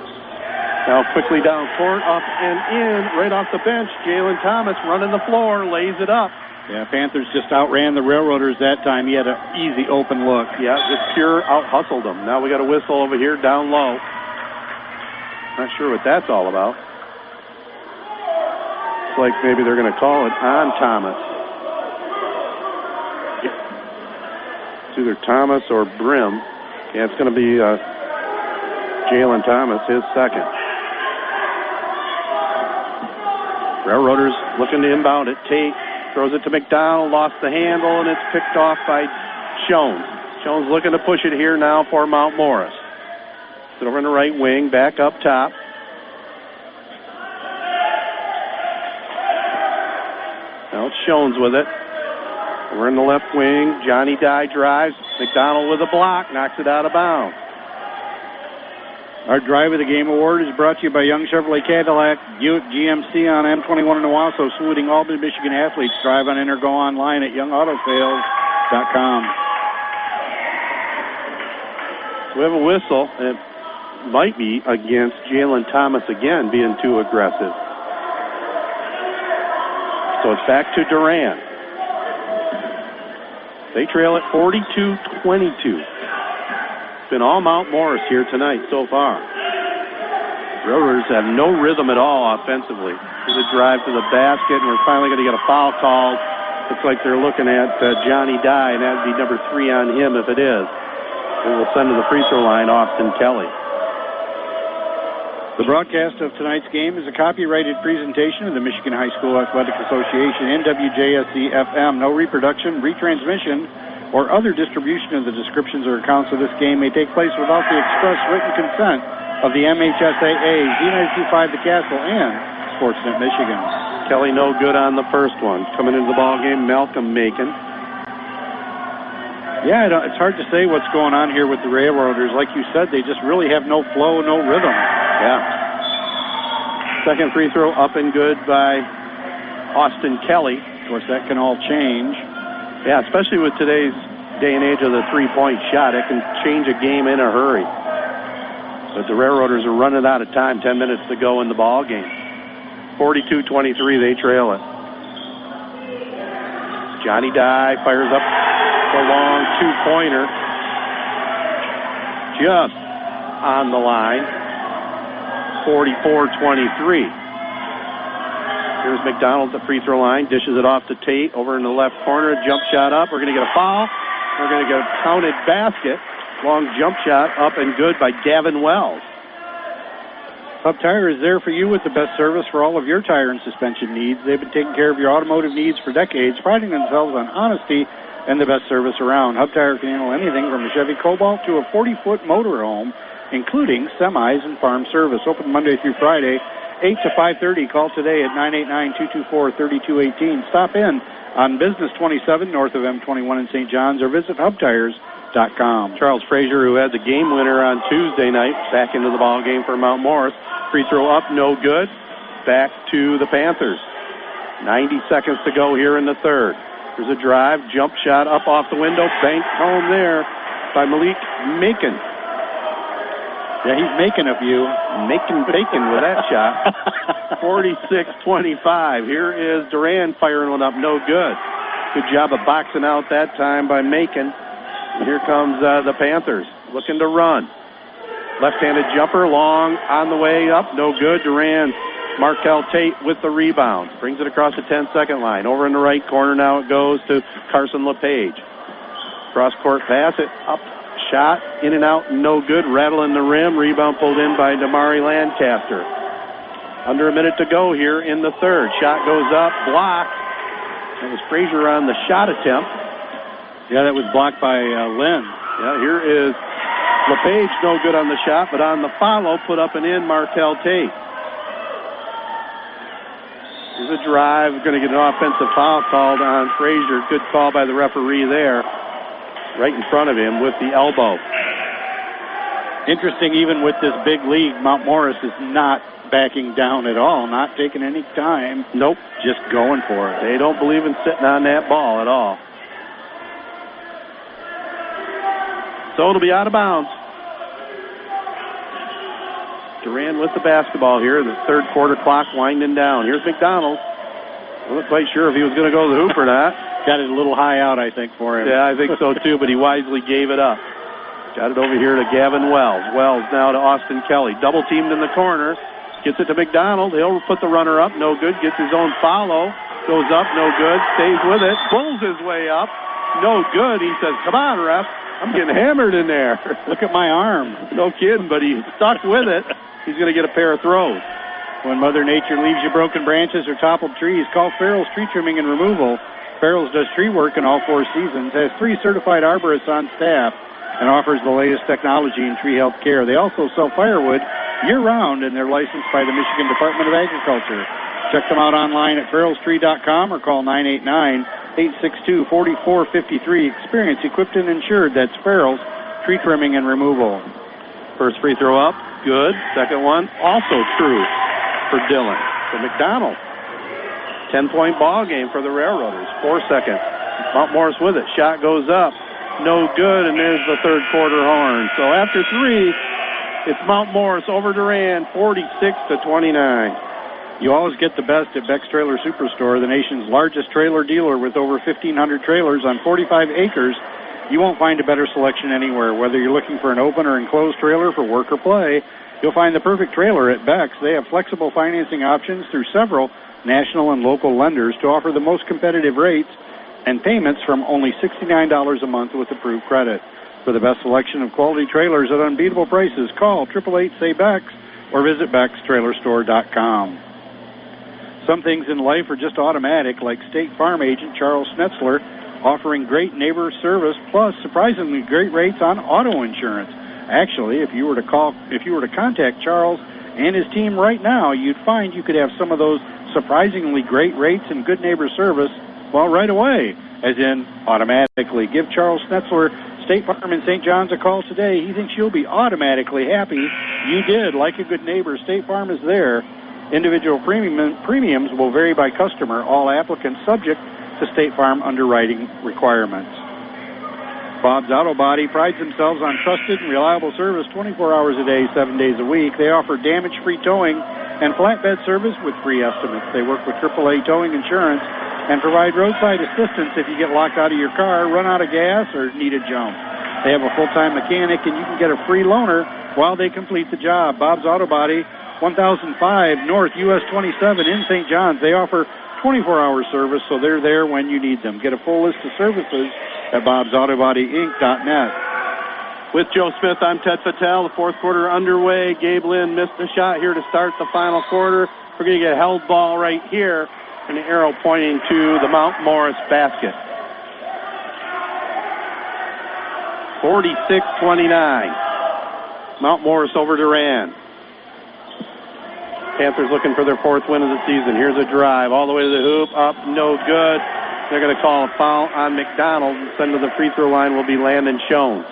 Now quickly down court, up and in, right off the bench. Jalen Thomas running the floor, lays it up. Yeah, Panthers just outran the Railroaders that time. He had an easy open look. Yeah, just pure out-hustled them. Now we got a whistle over here down low. Not sure what that's all about. It's like maybe they're going to call it on Thomas. It's either Thomas or Brim. Yeah, it's going to be Jalen Thomas, his second. Railroaders looking to inbound it. Tate throws it to McDonald, lost the handle, and it's picked off by Shones. Shones looking to push it here now for Mount Morris. It's over in the right wing, back up top. Now it's Shones with it. We're in the left wing. Johnny Dye drives. McDonald with a block, knocks it out of bounds. Our Drive of the Game Award is brought to you by Young Chevrolet Cadillac, Buick GMC on M21 in Owasso, saluting all the Michigan athletes. Drive on in or go online at YoungAutoSales.com. So we have a whistle, and it might be against Jalen Thomas again, being too aggressive. So it's back to Durand. They trail at 42-22. Been all Mount Morris here tonight so far. Railroaders have no rhythm at all offensively. There's a drive to the basket, and we're finally going to get a foul called. Looks like they're looking at Johnny Dye, and that would be number 3 on him if it is. We will send to the free throw line Austin Kelly. The broadcast of tonight's game is a copyrighted presentation of the Michigan High School Athletic Association and WJSC-FM. No reproduction, retransmission, or other distribution of the descriptions or accounts of this game may take place without the express written consent of the MHSAA, Z92.5 The Castle, and Sportsnet Michigan. Kelly no good on the first one. Coming into the ball game, Malcolm Macon. Yeah, it's hard to say what's going on here with the Railroaders. Like you said, they just really have no flow, no rhythm. Yeah. Second free throw up and good by Austin Kelly. Of course, that can all change. Yeah, especially with today's day and age of the three-point shot. It can change a game in a hurry. But the Railroaders are running out of time. 10 minutes to go in the ball game. 42-23, they trail it. Johnny Dye fires up the long two-pointer. Just on the line. 44-23. Here's McDonald at the free throw line. Dishes it off to Tate. Over in the left corner. Jump shot up. We're going to get a foul. We're going to get a counted basket. Long jump shot up and good by Gavin Wells. Hub Tire is there for you with the best service for all of your tire and suspension needs. They've been taking care of your automotive needs for decades, priding themselves on honesty and the best service around. Hub Tire can handle anything from a Chevy Cobalt to a 40-foot motorhome, including semis and farm service. Open Monday through Friday, 8 to 5:30. Call today at 989-224-3218. Stop in on Business 27 north of M21 in St. John's or visit hubtires.com. Charles Frazier, who had the game winner on Tuesday night, back into the ball game for Mount Morris. Free throw up, no good. Back to the Panthers. 90 seconds to go here in the third. There's a drive, jump shot up off the window, banked home there by Malik Macon. Yeah, he's making a few. Making bacon with that shot. 46-25. Here is Durand firing one up, no good. Good job of boxing out that time by Macon. Here comes the Panthers looking to run. Left-handed jumper, long on the way up, no good. Durand, Markel Tate with the rebound. Brings it across the 10-second line. Over in the right corner now it goes to Carson LePage. Cross-court pass, it up, shot, in and out, no good. Rattling the rim, rebound pulled in by Damari Lancaster. Under a minute to go here in the third. Shot goes up, blocked. That was Frazier on the shot attempt. Yeah, that was blocked by Lynn. Yeah, here is LePage, no good on the shot, but on the follow, put up and in Markel Tate. There's a drive, going to get an offensive foul called on Frazier. Good call by the referee there, right in front of him with the elbow. Interesting, even with this big lead, Mount Morris is not backing down at all, not taking any time. Nope. Just going for it. They don't believe in sitting on that ball at all. So it'll be out of bounds. Durand with the basketball here. The third quarter clock winding down. Here's McDonald. Wasn't quite sure if he was going to go to the hoop or not. Got it a little high out, I think, for him. Yeah, I think so too, but he wisely gave it up. Got it over here to Gavin Wells. Wells now to Austin Kelly. Double teamed in the corner. Gets it to McDonald. He'll put the runner up. No good. Gets his own follow. Goes up. No good. Stays with it. Pulls his way up. No good. He says, come on, ref. I'm getting hammered in there. Look at my arm. No kidding, but he stuck with it. He's going to get a pair of throws. When Mother Nature leaves you broken branches or toppled trees, call Farrell's Tree Trimming and Removal. Farrell's does tree work in all 4 seasons, has 3 certified arborists on staff, and offers the latest technology in tree health care. They also sell firewood year-round, and they're licensed by the Michigan Department of Agriculture. Check them out online at farrellstree.com or call 989-862-4453. Experience equipped and insured. That's Farrell's Tree Trimming and Removal. First free throw up, good. Second one, also true for Dillon. For McDonald. 10-point ball game for the Railroaders. 4 seconds. Mount Morris with it. Shot goes up. No good, and there's the third quarter horn. So after 3, it's Mount Morris over Durand, 46-29. You always get the best at Beck's Trailer Superstore, the nation's largest trailer dealer with over 1,500 trailers on 45 acres. You won't find a better selection anywhere. Whether you're looking for an open or enclosed trailer for work or play, you'll find the perfect trailer at Beck's. They have flexible financing options through several national and local lenders to offer the most competitive rates and payments from only $69 a month with approved credit. For the best selection of quality trailers at unbeatable prices, call 888-SAY-BEX or visit BexTrailerStore.com. Some things in life are just automatic, like State Farm agent Charles Schnetzler offering great neighbor service plus surprisingly great rates on auto insurance. Actually, if you were to contact Charles and his team right now, you'd find you could have some of those surprisingly great rates and good neighbor service, well, right away, as in automatically. Give Charles Schnetzler, State Farm in St. John's, a call today. He thinks you'll be automatically happy you did. Like a good neighbor, State Farm is there. Individual premiums will vary by customer. All applicants subject to State Farm underwriting requirements. Bob's Auto Body prides themselves on trusted and reliable service 24 hours a day, 7 days a week. They offer damage-free towing and flatbed service with free estimates. They work with AAA towing insurance and provide roadside assistance if you get locked out of your car, run out of gas, or need a jump. They have a full-time mechanic, and you can get a free loaner while they complete the job. Bob's Auto Body, 1005 North US 27 in St. John's. They offer 24-hour service, so they're there when you need them. Get a full list of services at bobsautobodyinc.net. With Joe Smith, I'm Ted Fattel. The fourth quarter underway. Gabe Lynn missed a shot here to start the final quarter. We're going to get a held ball right here, and the arrow pointing to the Mount Morris basket. 46-29. Mount Morris over Durand. Panthers looking for their fourth win of the season. Here's a drive all the way to the hoop. Up, no good. They're going to call a foul on McDonald. And send to the free throw line will be Landon Schoen.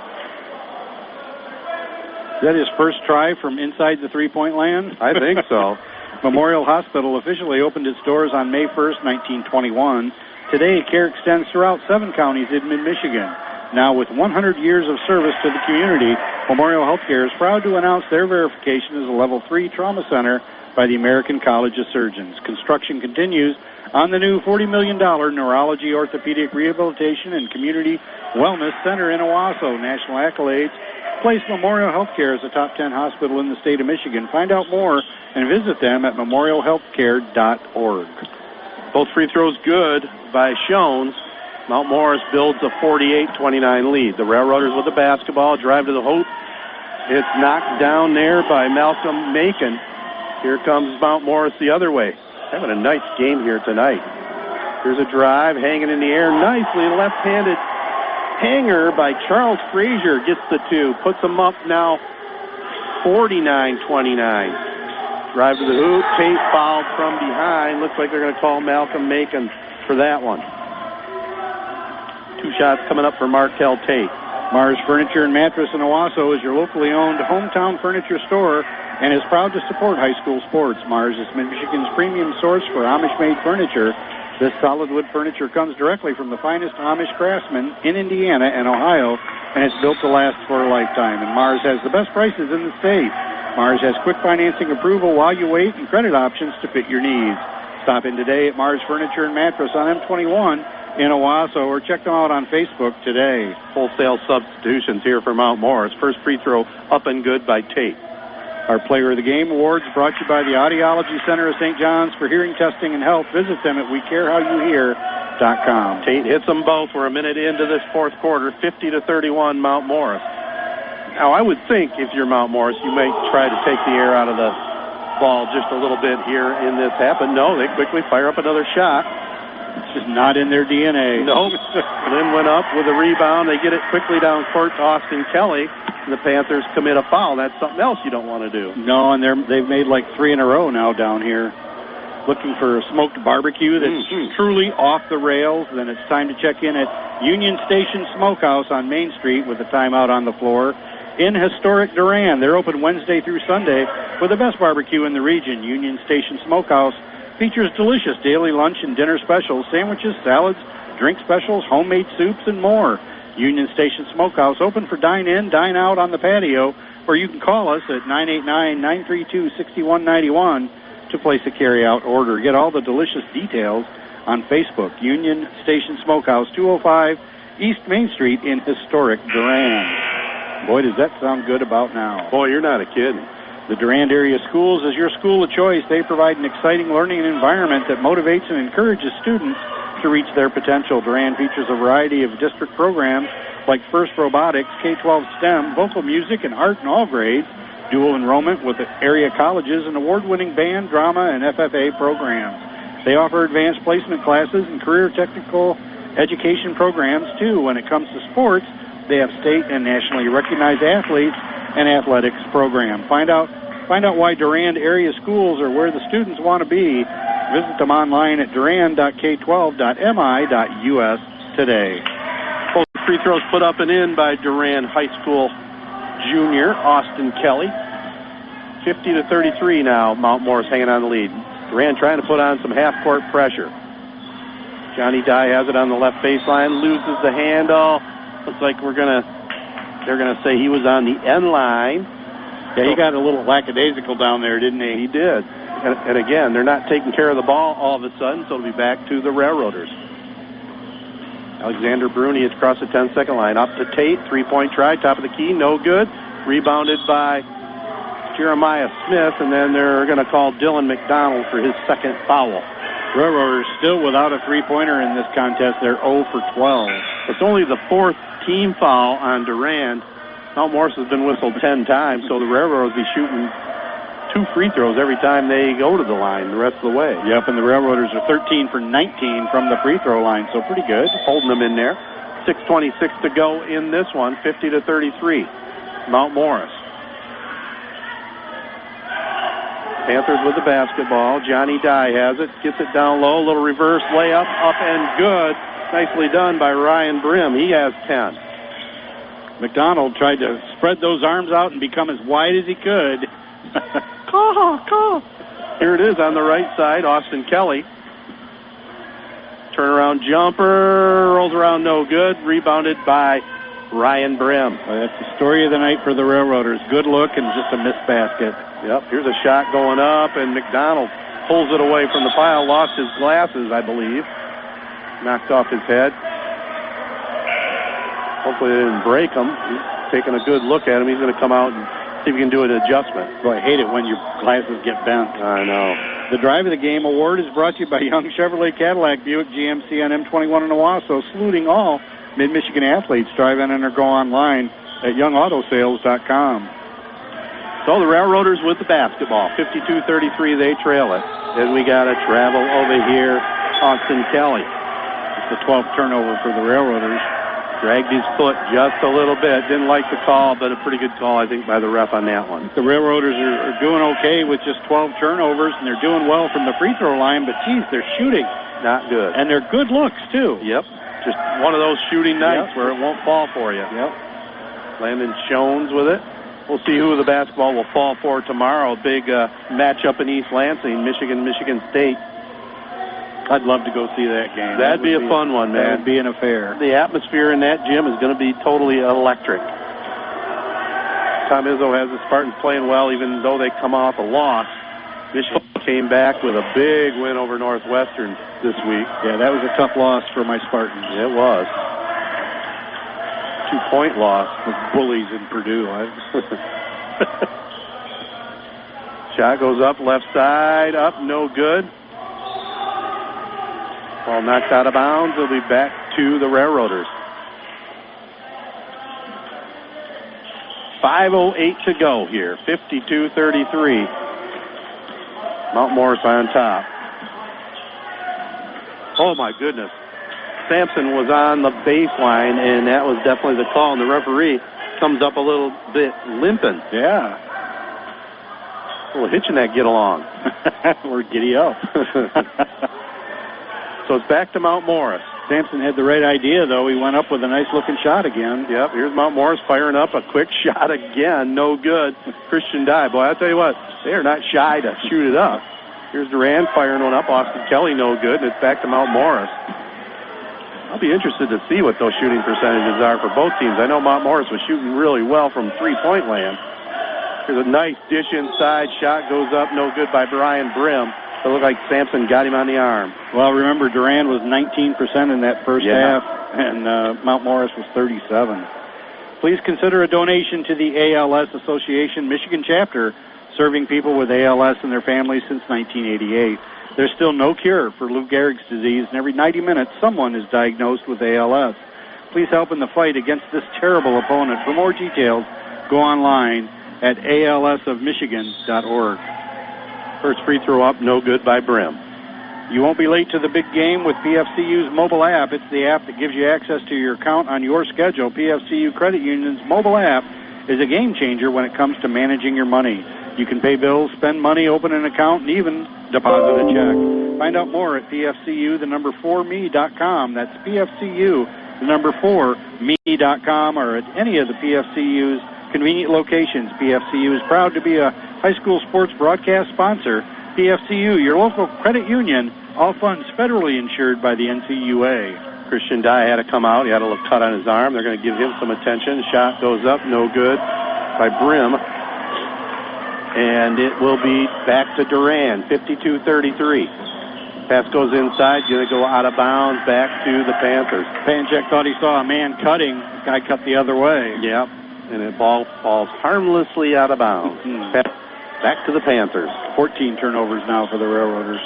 Is that his first try from inside the three-point land? I think so. Memorial Hospital officially opened its doors on May 1st, 1921. Today, care extends throughout 7 counties in mid-Michigan. Now, with 100 years of service to the community, Memorial Healthcare is proud to announce their verification as a Level 3 trauma center by the American College of Surgeons. Construction continues on the new $40 million Neurology, Orthopedic Rehabilitation, and Community Wellness Center in Owasso. National accolades place Memorial Healthcare as a top 10 hospital in the state of Michigan. Find out more and visit them at memorialhealthcare.org. Both free throws good by Schoen. Mount Morris builds a 48-29 lead. The Railroaders with the basketball, drive to the hoop. It's knocked down there by Malcolm Macon. Here comes Mount Morris the other way. Having a nice game here tonight. Here's a drive, hanging in the air nicely. Left-handed hanger by Charles Frazier gets the two. Puts them up now 49-29. Drive to the hoop. Tate fouled from behind. Looks like they're going to call Malcolm Macon for that one. 2 shots coming up for Markel Tate. Mars Furniture and Mattress in Owasso is your locally owned hometown furniture store and is proud to support high school sports. Mars is Michigan's premium source for Amish-made furniture. This solid wood furniture comes directly from the finest Amish craftsmen in Indiana and Ohio, and it's built to last for a lifetime. And Mars has the best prices in the state. Mars has quick financing approval while you wait and credit options to fit your needs. Stop in today at Mars Furniture and Mattress on M21 in Owasso, or check them out on Facebook today. Wholesale substitutions here for Mount Morris. First free throw up and good by Tate. Our Player of the Game Awards brought to you by the Audiology Center of St. John's for hearing testing and health. Visit them at WeCareHowYouHear.com. Tate hits them both. We're a minute into this fourth quarter, 50-31 Mount Morris. Now, I would think if you're Mount Morris, you may try to take the air out of the ball just a little bit here in this half, but no, they quickly fire up another shot. It's just not in their DNA. Nope. Lynn went up with a rebound. They get it quickly down court to Austin Kelly. And the Panthers commit a foul. That's something else you don't want to do. No, and they've made like 3 in a row now down here. Looking for a smoked barbecue that's truly off the rails. Then it's time to check in at Union Station Smokehouse on Main Street with a timeout on the floor. In historic Durand, they're open Wednesday through Sunday with the best barbecue in the region. Union Station Smokehouse features delicious daily lunch and dinner specials, sandwiches, salads, drink specials, homemade soups, and more. Union Station Smokehouse open for dine-in, dine-out on the patio, or you can call us at 989-932-6191 to place a carry-out order. Get all the delicious details on Facebook. Union Station Smokehouse, 205 East Main Street in historic Durand. Boy, does that sound good about now. Boy, you're not a kid. The Durand Area Schools is your school of choice. They provide an exciting learning environment that motivates and encourages students to reach their potential. Durand features a variety of district programs like FIRST Robotics, K-12 STEM, vocal music, and art in all grades, dual enrollment with area colleges, and award-winning band, drama, and FFA programs. They offer advanced placement classes and career technical education programs, too. When it comes to sports, they have state and nationally recognized athletes and athletics program. Find out why Durand area schools are where the students want to be. Visit them online at durand.k12.mi.us today. Both free throws put up and in by Durand High School junior Austin Kelly. 50-33 now. Mount Morris hanging on the lead. Durand trying to put on some half-court pressure. Johnny Dye has it on the left baseline, loses the handle. Looks like they're gonna say he was on the end line. Yeah, he got a little lackadaisical down there, didn't he? He did. And again, they're not taking care of the ball all of a sudden, so it'll be back to the Railroaders. Alexander Bruni is across the 10-second line. Up to Tate, three-point try, top of the key, no good. Rebounded by Jeremiah Smith, and then they're going to call Dylan McDonald for his second foul. Railroaders still without a three-pointer in this contest. They're 0 for 12. It's only the fourth team foul on Durand. Mount Morris has been whistled 10 times, so the Railroaders will be shooting 2 free throws every time they go to the line the rest of the way. Yep, and the Railroaders are 13 for 19 from the free throw line, so pretty good. Holding them in there. 6:26 to go in this one, 50-33. Mount Morris. Panthers with the basketball. Johnny Dye has it, gets it down low, little reverse layup, up and good. Nicely done by Ryan Brim. He has 10. McDonald tried to spread those arms out and become as wide as he could. Call. Here it is on the right side, Austin Kelly. Turnaround jumper, rolls around no good, rebounded by Ryan Brim. Well, that's the story of the night for the Railroaders. Good look and just a missed basket. Yep, here's a shot going up, and McDonald pulls it away from the pile, lost his glasses, I believe. Knocked off his head. Hopefully they didn't break him. He's taking a good look at him. He's going to come out and see if he can do an adjustment. Boy, I hate it when your glasses get bent. I know. The Drive of the Game Award is brought to you by Young Chevrolet Cadillac Buick GMC on M21 in Owasso, saluting all Mid-Michigan athletes. Drive in and or go online at youngautosales.com. So the Railroaders with the basketball. 52-33, they trail it. Then we got to travel over here. Austin Kelly. It's the 12th turnover for the Railroaders. Dragged his foot just a little bit. Didn't like the call, but a pretty good call, I think, by the ref on that one. The Railroaders are doing okay with just 12 turnovers, and they're doing well from the free throw line, but, geez, they're shooting. Not good. And they're good looks, too. Yep. Just one of those shooting nights where it won't fall for you. Yep. Landon Jones with it. We'll see who the basketball will fall for tomorrow. Big matchup in East Lansing, Michigan State. I'd love to go see that game. That'd be a fun one, man. That'd be an affair. The atmosphere in that gym is going to be totally electric. Tom Izzo has the Spartans playing well, even though they come off a loss. Michigan came back with a big win over Northwestern this week. Yeah, that was a tough loss for my Spartans. It was. 2-point loss. With bullies in Purdue. Shot goes up, left side, up, no good. Ball knocked out of bounds. It'll be back to the Railroaders. 5:08 to go here. 52-33. Mount Morris on top. Oh, my goodness. Sampson was on the baseline, and that was definitely the call. And the referee comes up a little bit limping. Yeah. A little hitching that get along. Or giddy up. So it's back to Mount Morris. Sampson had the right idea, though. He went up with a nice-looking shot again. Yep, here's Mount Morris firing up a quick shot again. No good. Christian Dye. Boy, I'll tell you what, they are not shy to shoot it up. Here's Durand firing one up. Austin Kelly, no good. And it's back to Mount Morris. I'll be interested to see what those shooting percentages are for both teams. I know Mount Morris was shooting really well from three-point land. Here's a nice dish inside. Shot goes up. No good by Brian Brim. It looked like Sampson got him on the arm. Well, remember, Durand was 19% in that first half, and Mount Morris was 37%. Please consider a donation to the ALS Association Michigan chapter, serving people with ALS and their families since 1988. There's still no cure for Lou Gehrig's disease, and every 90 minutes someone is diagnosed with ALS. Please help in the fight against this terrible opponent. For more details, go online at alsofmichigan.org. First free throw up, no good by Brim. You won't be late to the big game with PFCU's mobile app. It's the app that gives you access to your account on your schedule. PFCU Credit Union's mobile app is a game changer when it comes to managing your money. You can pay bills, spend money, open an account, and even deposit a check. Find out more at PFCU4me.com. That's PFCU4me.com, or at any of the PFCU's convenient locations. PFCU is proud to be a high school sports broadcast sponsor. PFCU, your local credit union, all funds federally insured by the NCUA. Christian Dye had to come out. He had a little cut on his arm. They're going to give him some attention. Shot goes up, no good by Brim. And it will be back to Durand, 52-33. Pass goes inside, going to go out of bounds, back to the Panthers. Panchek thought he saw a man cutting. The guy cut the other way. Yep, and the ball falls harmlessly out of bounds. Back to the Panthers. 14 turnovers now for the Railroaders.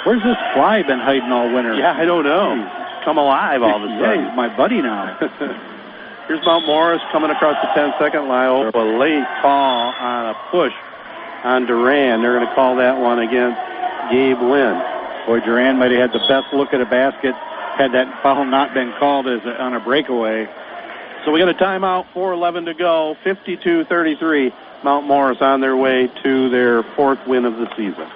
Where's this fly been hiding all winter? Yeah, I don't know. He's come alive all of a sudden. Yeah, he's my buddy now. Here's Mount Morris coming across the 10-second line. Oh, a late call on a push on Durand. They're going to call that one against Gabe Lynn. Boy, Durand might have had the best look at a basket had that foul not been called on a breakaway. So we got a timeout, 4:11 to go, 52-33. Mount Morris on their way to their fourth win of the season.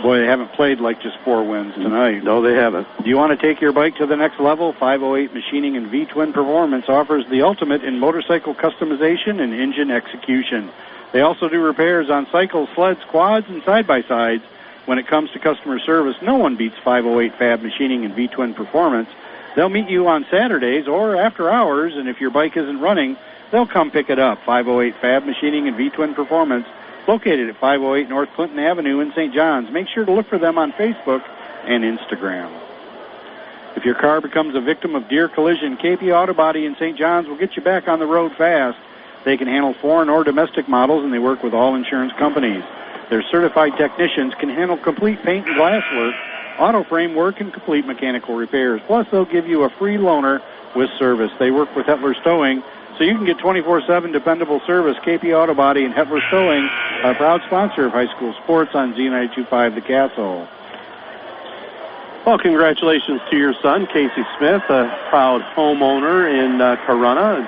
Boy, they haven't played like just 4 wins tonight. No, they haven't. Do you want to take your bike to the next level? 508 Machining and V-Twin Performance offers the ultimate in motorcycle customization and engine execution. They also do repairs on cycles, sleds, quads, and side-by-sides. When it comes to customer service, no one beats 508 Fab Machining and V-Twin Performance. They'll meet you on Saturdays or after hours, and if your bike isn't running, they'll come pick it up. 508 Fab Machining and V-Twin Performance, located at 508 North Clinton Avenue in St. John's. Make sure to look for them on Facebook and Instagram. If your car becomes a victim of deer collision, KP Auto Body in St. John's will get you back on the road fast. They can handle foreign or domestic models, and they work with all insurance companies. Their certified technicians can handle complete paint and glass work, auto frame work, and complete mechanical repairs. Plus, they'll give you a free loaner with service. They work with Hetler's Towing, so you can get 24/7 dependable service. KP Auto Body and Hetler's Towing are a proud sponsor of high school sports on Z92.5 The Castle. Well, congratulations to your son, Casey Smith, a proud homeowner in Corunna,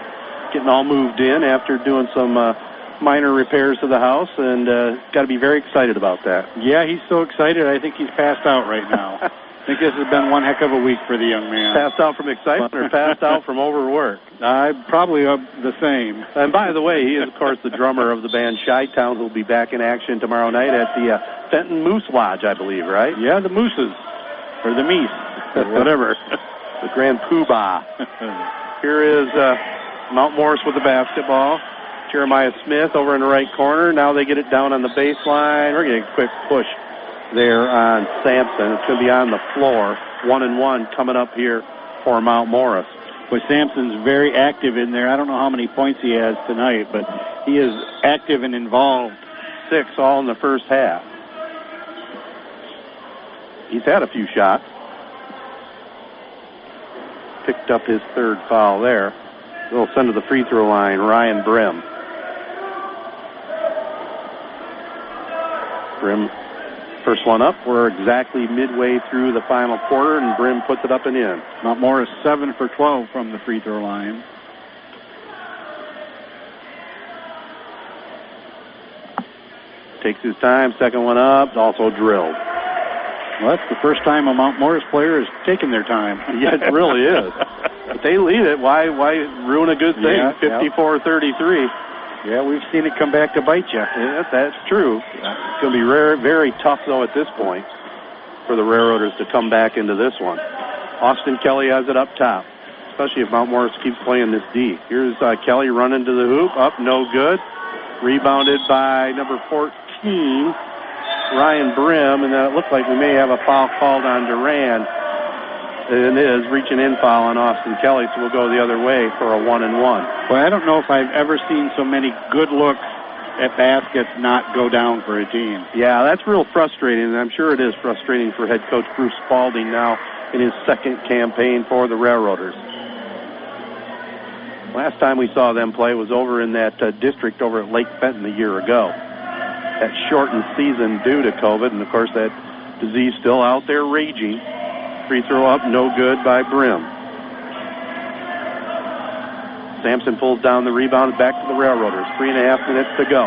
getting all moved in after doing some minor repairs to the house, and got to be very excited about that. Yeah, he's so excited. I think he's passed out right now. I think this has been one heck of a week for the young man. Passed out from excitement or passed out from overwork? Probably the same. And by the way, he is, of course, the drummer of the band Chi-Town, who will be back in action tomorrow night at the Fenton Moose Lodge, I believe, right? Yeah, the Mooses. Or the Meese. Or whatever. The Grand Poobah. Here is Mount Morris with the basketball. Jeremiah Smith over in the right corner. Now they get it down on the baseline. We're getting a quick push there on Sampson. It's going to be on the floor. 1-1 coming up here for Mount Morris. But Sampson's very active in there. I don't know how many points he has tonight, but he is active and involved. 6 all in the first half. He's had a few shots. Picked up his third foul there. They'll send to the free throw line, Ryan Brim. Brim, first one up. We're exactly midway through the final quarter, and Brim puts it up and in. Mount Morris 7 for 12 from the free throw line. Takes his time. Second one up. Also drilled. Well, that's the first time a Mount Morris player has taken their time. Yeah, it really is. But they lead it. Why ruin a good thing? Yeah, 54-33. Yeah, we've seen it come back to bite you. Yeah, that's true. It's going to be very tough, though, at this point for the Railroaders to come back into this one. Austin Kelly has it up top, especially if Mount Morris keeps playing this D. Here's Kelly running to the hoop. Up, no good. Rebounded by number 14, Ryan Brim, and it looks like we may have a foul called on Durand. It is, reaching in foul on Austin Kelly, so we'll go the other way for a 1-1. Well, I don't know if I've ever seen so many good looks baskets not go down for a team. Yeah, that's real frustrating, and I'm sure it is frustrating for head coach Bruce Spalding now in his second campaign for the Railroaders. Last time we saw them play was over in that district over at Lake Fenton a year ago. That shortened season due to COVID, and of course that disease still out there raging. Free throw up, no good by Brim. Sampson pulls down the rebound, back to the Railroaders. 3.5 minutes to go.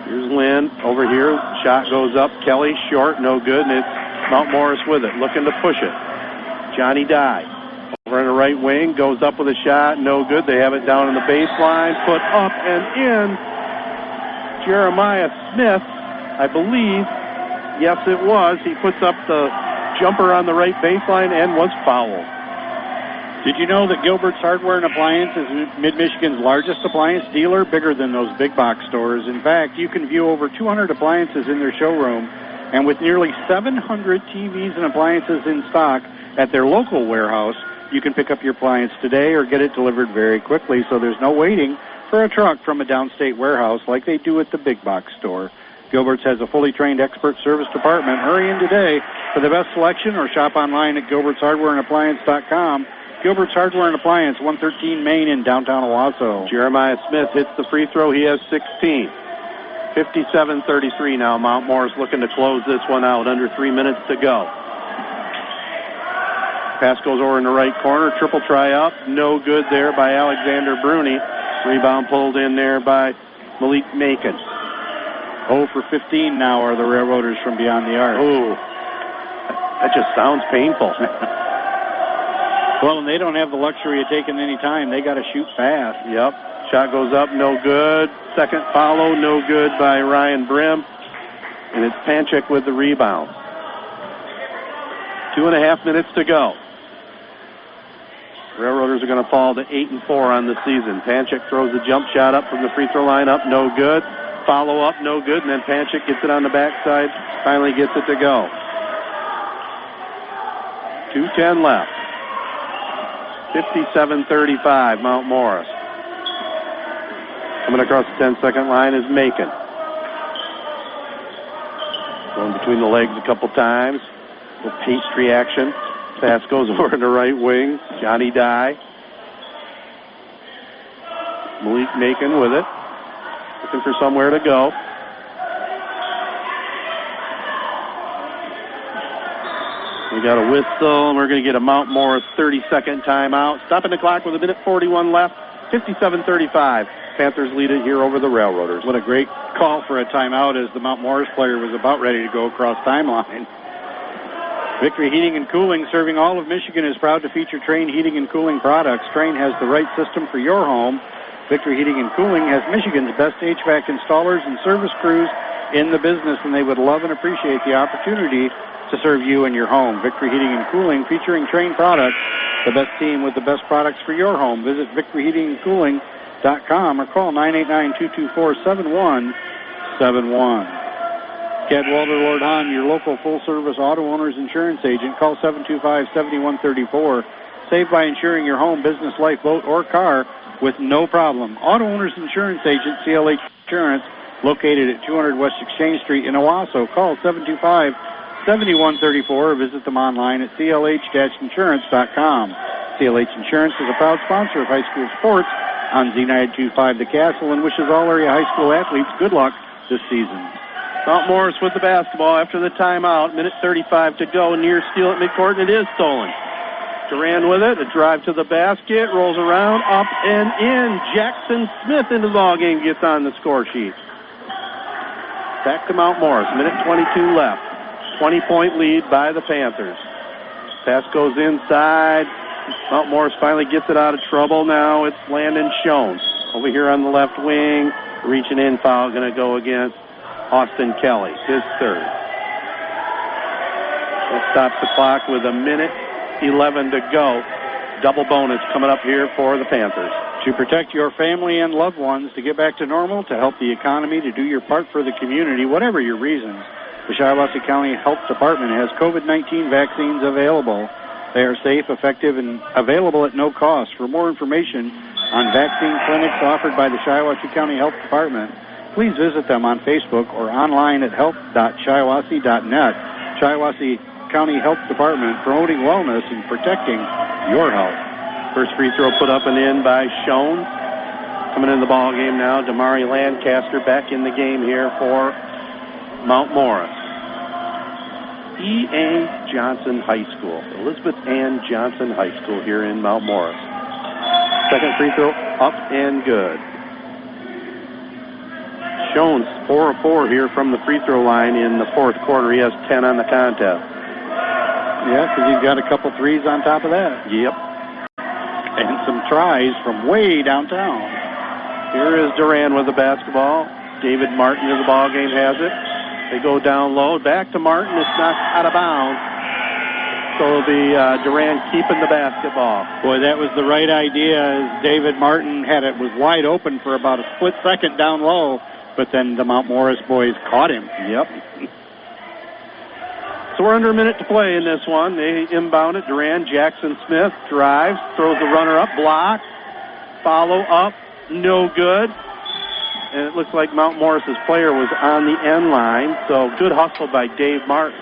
Here's Lynn over here. Shot goes up. Kelly short, no good, and it's Mount Morris with it, looking to push it. Johnny Dye over in the right wing, goes up with a shot, no good. They have it down on the baseline, put up and in. Jeremiah Smith, I believe, yes it was. He puts up the jumper on the right baseline and was fouled. Did you know that Gilbert's Hardware and Appliance is Mid-Michigan's largest appliance dealer, bigger than those big box stores? In fact, you can view over 200 appliances in their showroom, and with nearly 700 TVs and appliances in stock at their local warehouse, you can pick up your appliance today or get it delivered very quickly, so there's no waiting for a truck from a downstate warehouse like they do at the big box store. Gilbert's has a fully trained expert service department. Hurry in today for the best selection or shop online at gilbertshardwareandappliance.com. Gilbert's Hardware and Appliance, 113 Main in downtown Owasso. Jeremiah Smith hits the free throw. He has 16. 57-33 now. Mount Morris looking to close this one out. Under 3 minutes to go. Pass goes over in the right corner. Triple try up. No good there by Alexander Bruni. Rebound pulled in there by Malik Macon. 0 for 15 now are the Railroaders from beyond the arc. Ooh, that just sounds painful. Well, and they don't have the luxury of taking any time. They got to shoot fast. Yep. Shot goes up, no good. Second follow, no good by Ryan Brim. And it's Panchik with the rebound. 2.5 minutes to go. Railroaders are going to fall to 8-4 on the season. Panchik throws the jump shot up from the free throw line up, no good. Follow up, no good. And then Panchik gets it on the backside, finally gets it to go. 2:10 left. 57-35, Mount Morris. Coming across the 10-second line is Macon. Going between the legs a couple times. A little pastry action. Pass goes over in the right wing. Johnny Dye. Malik Macon with it. Looking for somewhere to go. We got a whistle, and we're going to get a Mount Morris 30-second timeout. Stopping the clock with 1:41 left. 57-35. Panthers lead it here over the Railroaders. What a great call for a timeout as the Mount Morris player was about ready to go across timeline. Victory Heating and Cooling, serving all of Michigan, is proud to feature Trane Heating and Cooling products. Trane has the right system for your home. Victory Heating and Cooling has Michigan's best HVAC installers and service crews in the business, and they would love and appreciate the opportunity to serve you and your home. Victory Heating and Cooling, featuring Trane products, the best team with the best products for your home. Visit victoryheatingandcooling.com or call 989-224-7171. Cadwalder Lord Hahn, your local full-service auto owner's insurance agent. Call 725-7134. Save by insuring your home, business, life, boat, or car with no problem. Auto owner's insurance agent, CLH Insurance, located at 200 West Exchange Street in Owasso. Call 725-7134 or visit them online at clh-insurance.com. CLH Insurance is a proud sponsor of high school sports on Z92.5 The Castle and wishes all area high school athletes good luck this season. Mount Morris with the basketball after the timeout. 1:35 to go. Near steal at midcourt, and it is stolen. Durand with it. A drive to the basket. Rolls around. Up and in. Jackson Smith into the ball game. Gets on the score sheet. Back to Mount Morris. 1:22 left. 20-point lead by the Panthers. Pass goes inside. Mount Morris finally gets it out of trouble. Now it's Landon Schoen over here on the left wing. Reaching in foul. Going to go against Austin Kelly, his third. That stops the clock with 1:11 to go. Double bonus coming up here for the Panthers. To protect your family and loved ones, to get back to normal, to help the economy, to do your part for the community, whatever your reasons, the Shiawassee County Health Department has COVID-19 vaccines available. They are safe, effective, and available at no cost. For more information, on vaccine clinics offered by the Shiawassee County Health Department. Please visit them on Facebook or online at health.shiawassee.net. Shiawassee County Health Department, promoting wellness and protecting your health. First free throw put up and in by Schoen. Coming in the ball game now, Damari Lancaster back in the game here for Mount Morris. E.A. Johnson High School, Elizabeth Ann Johnson High School here in Mount Morris. Second free throw up and good. Schoen's 4 of 4 here from the free throw line in the fourth quarter. He has 10 on the contest. Yeah, because he's got a couple threes on top of that. Yep. And some tries from way downtown. Here is Durand with the basketball. David Martin of the ball game has it. They go down low. Back to Martin. It's knocked out of bounds. So it'll be Durand keeping the basketball. Boy, that was the right idea. As David Martin had it was wide open for about a split second down low, but then the Mount Morris boys caught him. Yep. So we're under a minute to play in this one. They inbound it. Durand, Jackson Smith drives, throws the runner up, block, follow up, no good. And it looks like Mount Morris's player was on the end line. So good hustle by Dave Martin,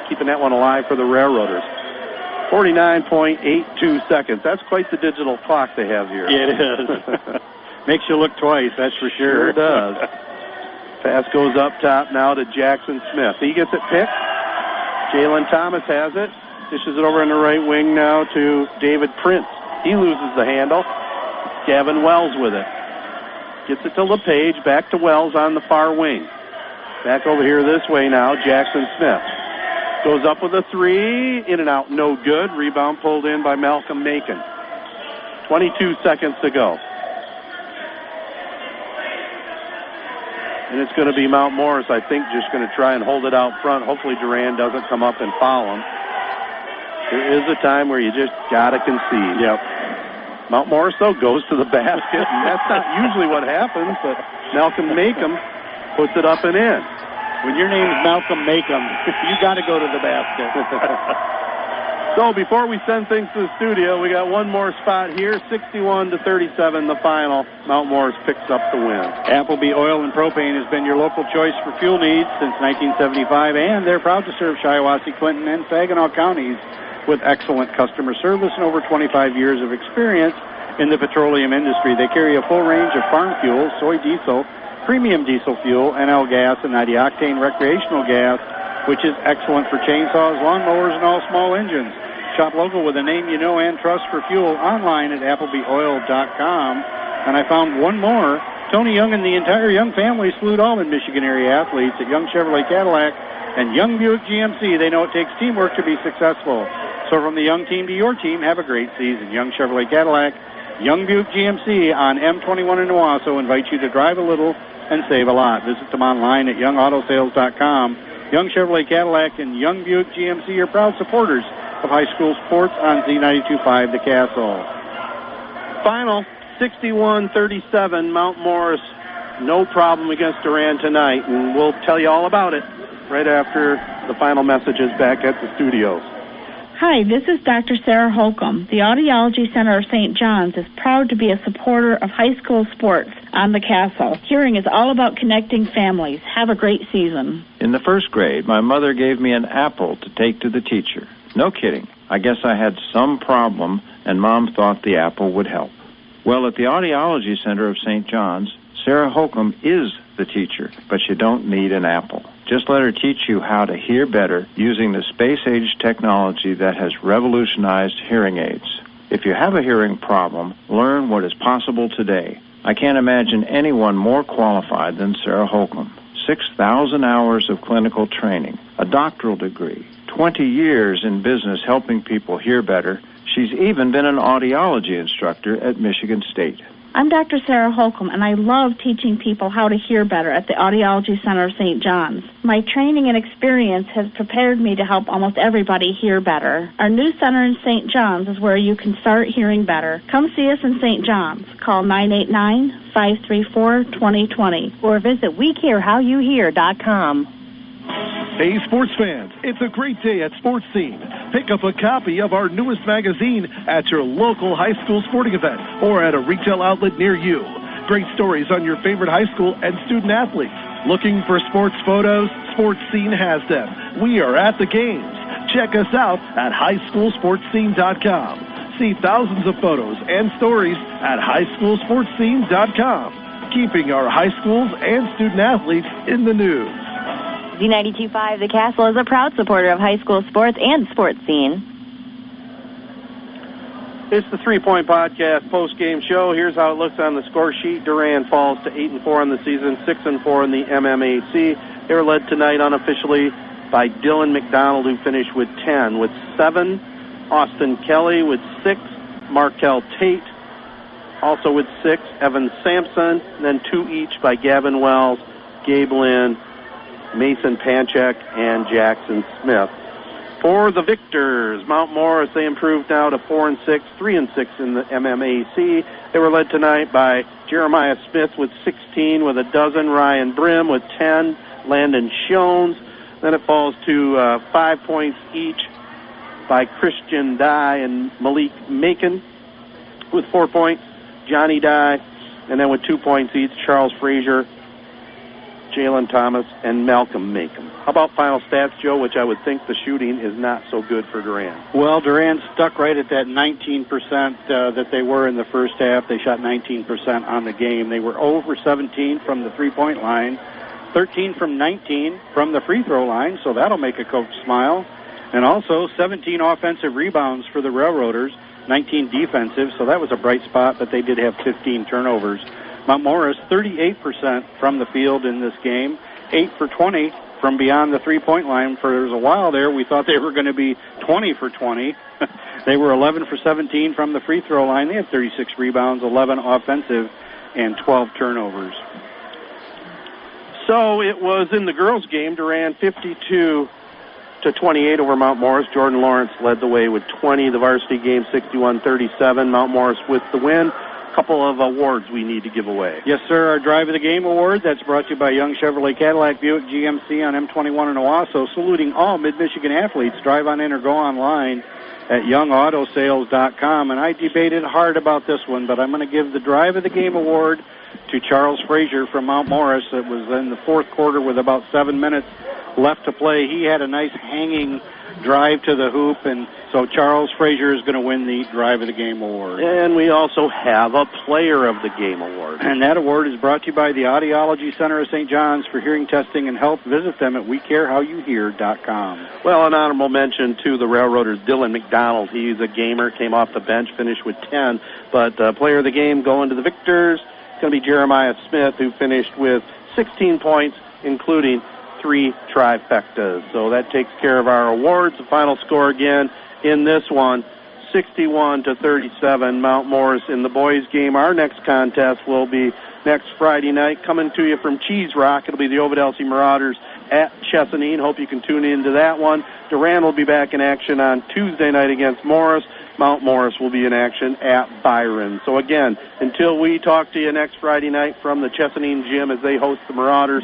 keeping that one alive for the Railroaders. 49.82 seconds. That's quite the digital clock they have here. Yeah, it is. Makes you look twice, that's for sure. Sure does. Pass goes up top now to Jackson Smith. He gets it picked. Jalen Thomas has it. Dishes it over on the right wing now to David Prince. He loses the handle. Gavin Wells with it. Gets it to LePage. Back to Wells on the far wing. Back over here this way now. Jackson Smith goes up with a three. In and out. No good. Rebound pulled in by Malcolm Macon. 22 seconds to go. And it's going to be Mount Morris, I think, just going to try and hold it out front. Hopefully Durand doesn't come up and foul him. There is a time where you just got to concede. Yep. Mount Morris, though, goes to the basket, and that's not usually what happens, but Malcolm Macon puts it up and in. When your name's Malcolm Macon, you got to go to the basket. So before we send things to the studio, we got one more spot here, 61-37, the final. Mount Morris picks up the win. Appleby Oil and Propane has been your local choice for fuel needs since 1975, and they're proud to serve Shiawassee, Clinton, and Saginaw counties with excellent customer service and over 25 years of experience in the petroleum industry. They carry a full range of farm fuel, soy diesel, premium diesel fuel, NL gas, and 90-octane recreational gas, which is excellent for chainsaws, lawnmowers, and all small engines. Shop local with a name you know and trust for fuel online at ApplebyOil.com. And I found one more. Tony Young and the entire Young family salute all Mid-Michigan area athletes at Young Chevrolet Cadillac and Young Buick GMC. They know it takes teamwork to be successful. So from the Young team to your team, have a great season. Young Chevrolet Cadillac, Young Buick GMC on M21 in Owasso invite you to drive a little and save a lot. Visit them online at YoungAutoSales.com. Young Chevrolet Cadillac and Young Buick GMC are proud supporters of high school sports on Z92.5 The Castle. Final, 61-37, Mount Morris. No problem against Durand tonight, and we'll tell you all about it right after the final messages back at the studios. Hi, this is Dr. Sarah Holcomb. The Audiology Center of St. John's is proud to be a supporter of high school sports on the Castle. Hearing is all about connecting families. Have a great season. In the first grade, my mother gave me an apple to take to the teacher. No kidding. I guess I had some problem, and Mom thought the apple would help. Well, at the Audiology Center of St. John's, Sarah Holcomb is the teacher, but you don't need an apple. Just let her teach you how to hear better using the space-age technology that has revolutionized hearing aids. If you have a hearing problem, learn what is possible today. I can't imagine anyone more qualified than Sarah Holcomb. 6,000 hours of clinical training, a doctoral degree, 20 years in business helping people hear better. She's even been an audiology instructor at Michigan State. I'm Dr. Sarah Holcomb, and I love teaching people how to hear better at the Audiology Center of St. John's. My training and experience has prepared me to help almost everybody hear better. Our new center in St. John's is where you can start hearing better. Come see us in St. John's. Call 989-534-2020 or visit WeCareHowYouHear.com. Hey, sports fans, it's a great day at Sports Scene. Pick up a copy of our newest magazine at your local high school sporting event or at a retail outlet near you. Great stories on your favorite high school and student athletes. Looking for sports photos? Sports Scene has them. We are at the games. Check us out at highschoolsportscene.com. See thousands of photos and stories at highschoolsportscene.com. Keeping our high schools and student athletes in the news. Z92.5 The Castle is a proud supporter of high school sports and Sports Scene. It's the 3 Point Podcast post-game show. Here's how it looks on the score sheet. Durand falls to 8-4 on the season, 6-4 in the MHSAA. They were led tonight unofficially by Dylan McDonald, who finished with 10. With 7, Austin Kelly with 6, Markel Tate also with 6, Evan Sampson, and then 2 each by Gavin Wells, Gabe Lynn, Mason Panchek, and Jackson Smith. For the victors, Mount Morris, they improved now to 4-6, 3-6 in the MHSAA. They were led tonight by Jeremiah Smith with 16, with a dozen, Ryan Brim with 10, Landon Shones. Then it falls to 5 points each by Christian Dye and Malik Macon with 4 points, Johnny Dye, and then with 2 points each, Charles Frazier, Jalen Thomas, and Malcolm Macon. How about final stats, Joe, which I would think the shooting is not so good for Durand? Well, Durand stuck right at that 19% that they were in the first half. They shot 19% on the game. They were 0 for 17 from the three-point line, 13 from 19 from the free throw line, so that'll make a coach smile. And also 17 offensive rebounds for the Railroaders, 19 defensive, so that was a bright spot, but they did have 15 turnovers. Mount Morris, 38% from the field in this game, 8 for 20 from beyond the three-point line. For a while there, we thought they were going to be 20 for 20. They were 11 for 17 from the free throw line. They had 36 rebounds, 11 offensive, and 12 turnovers. So it was in the girls' game, Durand 52-28 over Mount Morris. Jordan Lawrence led the way with 20. The varsity game 61-37. Mount Morris with the win. Couple of awards we need to give away. Yes, sir. Our Drive of the Game award, that's brought to you by Young Chevrolet Cadillac Buick GMC on M21 in Owasso, saluting all Mid-Michigan athletes. Drive on in or go online at youngautosales.com. And I debated hard about this one, but I'm going to give the Drive of the Game award to Charles Frazier from Mount Morris. It was in the fourth quarter with about 7 minutes left to play. He had a nice hanging drive to the hoop, and so Charles Frazier is going to win the Drive of the Game award. And we also have a Player of the Game award. And that award is brought to you by the Audiology Center of St. John's for hearing testing and health. Visit them at wecarehowyouhear.com. Well, an honorable mention to the Railroaders, Dylan McDonald. He's a gamer, came off the bench, finished with 10. But Player of the Game going to the victors. It's going to be Jeremiah Smith, who finished with 16 points, including 3 trifectas. So that takes care of our awards. The final score again in this one, 61-37, Mount Morris in the boys' game. Our next contest will be next Friday night, coming to you from Cheese Rock. It'll be the Ovid Elsie Marauders at Chesaning. Hope you can tune into that one. Durand will be back in action on Tuesday night against Morris. Mount Morris will be in action at Byron. So again, until we talk to you next Friday night from the Chesaning Gym as they host the Marauders,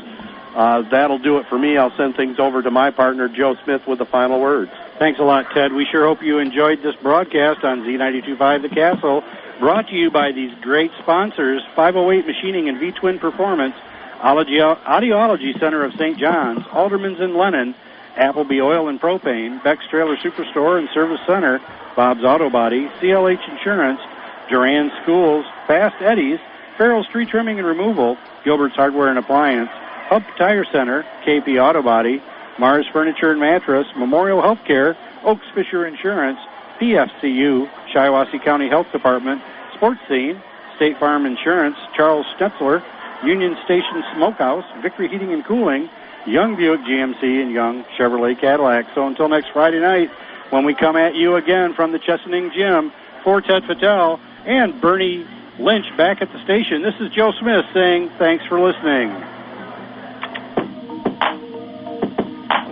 that'll do it for me. I'll send things over to my partner, Joe Smith, with the final words. Thanks a lot, Ted. We sure hope you enjoyed this broadcast on Z92.5 The Castle, brought to you by these great sponsors, 508 Machining and V-Twin Performance, Audiology Center of St. John's, Alderman's in Lennon, Appleby Oil and Propane, Beck's Trailer Superstore and Service Center, Bob's Auto Body, CLH Insurance, Durand Schools, Fast Eddie's, Farrell's Tree Trimming and Removal, Gilbert's Hardware and Appliance, Hub Tire Center, KP Auto Body, Mars Furniture and Mattress, Memorial Healthcare, Oaks Fisher Insurance, PFCU, Shiawassee County Health Department, Sports Scene, State Farm Insurance, Charles Stetzler, Union Station Smokehouse, Victory Heating and Cooling, Young Buick GMC, and Young Chevrolet Cadillac. So until next Friday night, when we come at you again from the Chesaning Gym, for Ted Fattel and Bernie Lynch back at the station, this is Joe Smith saying thanks for listening.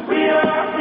We are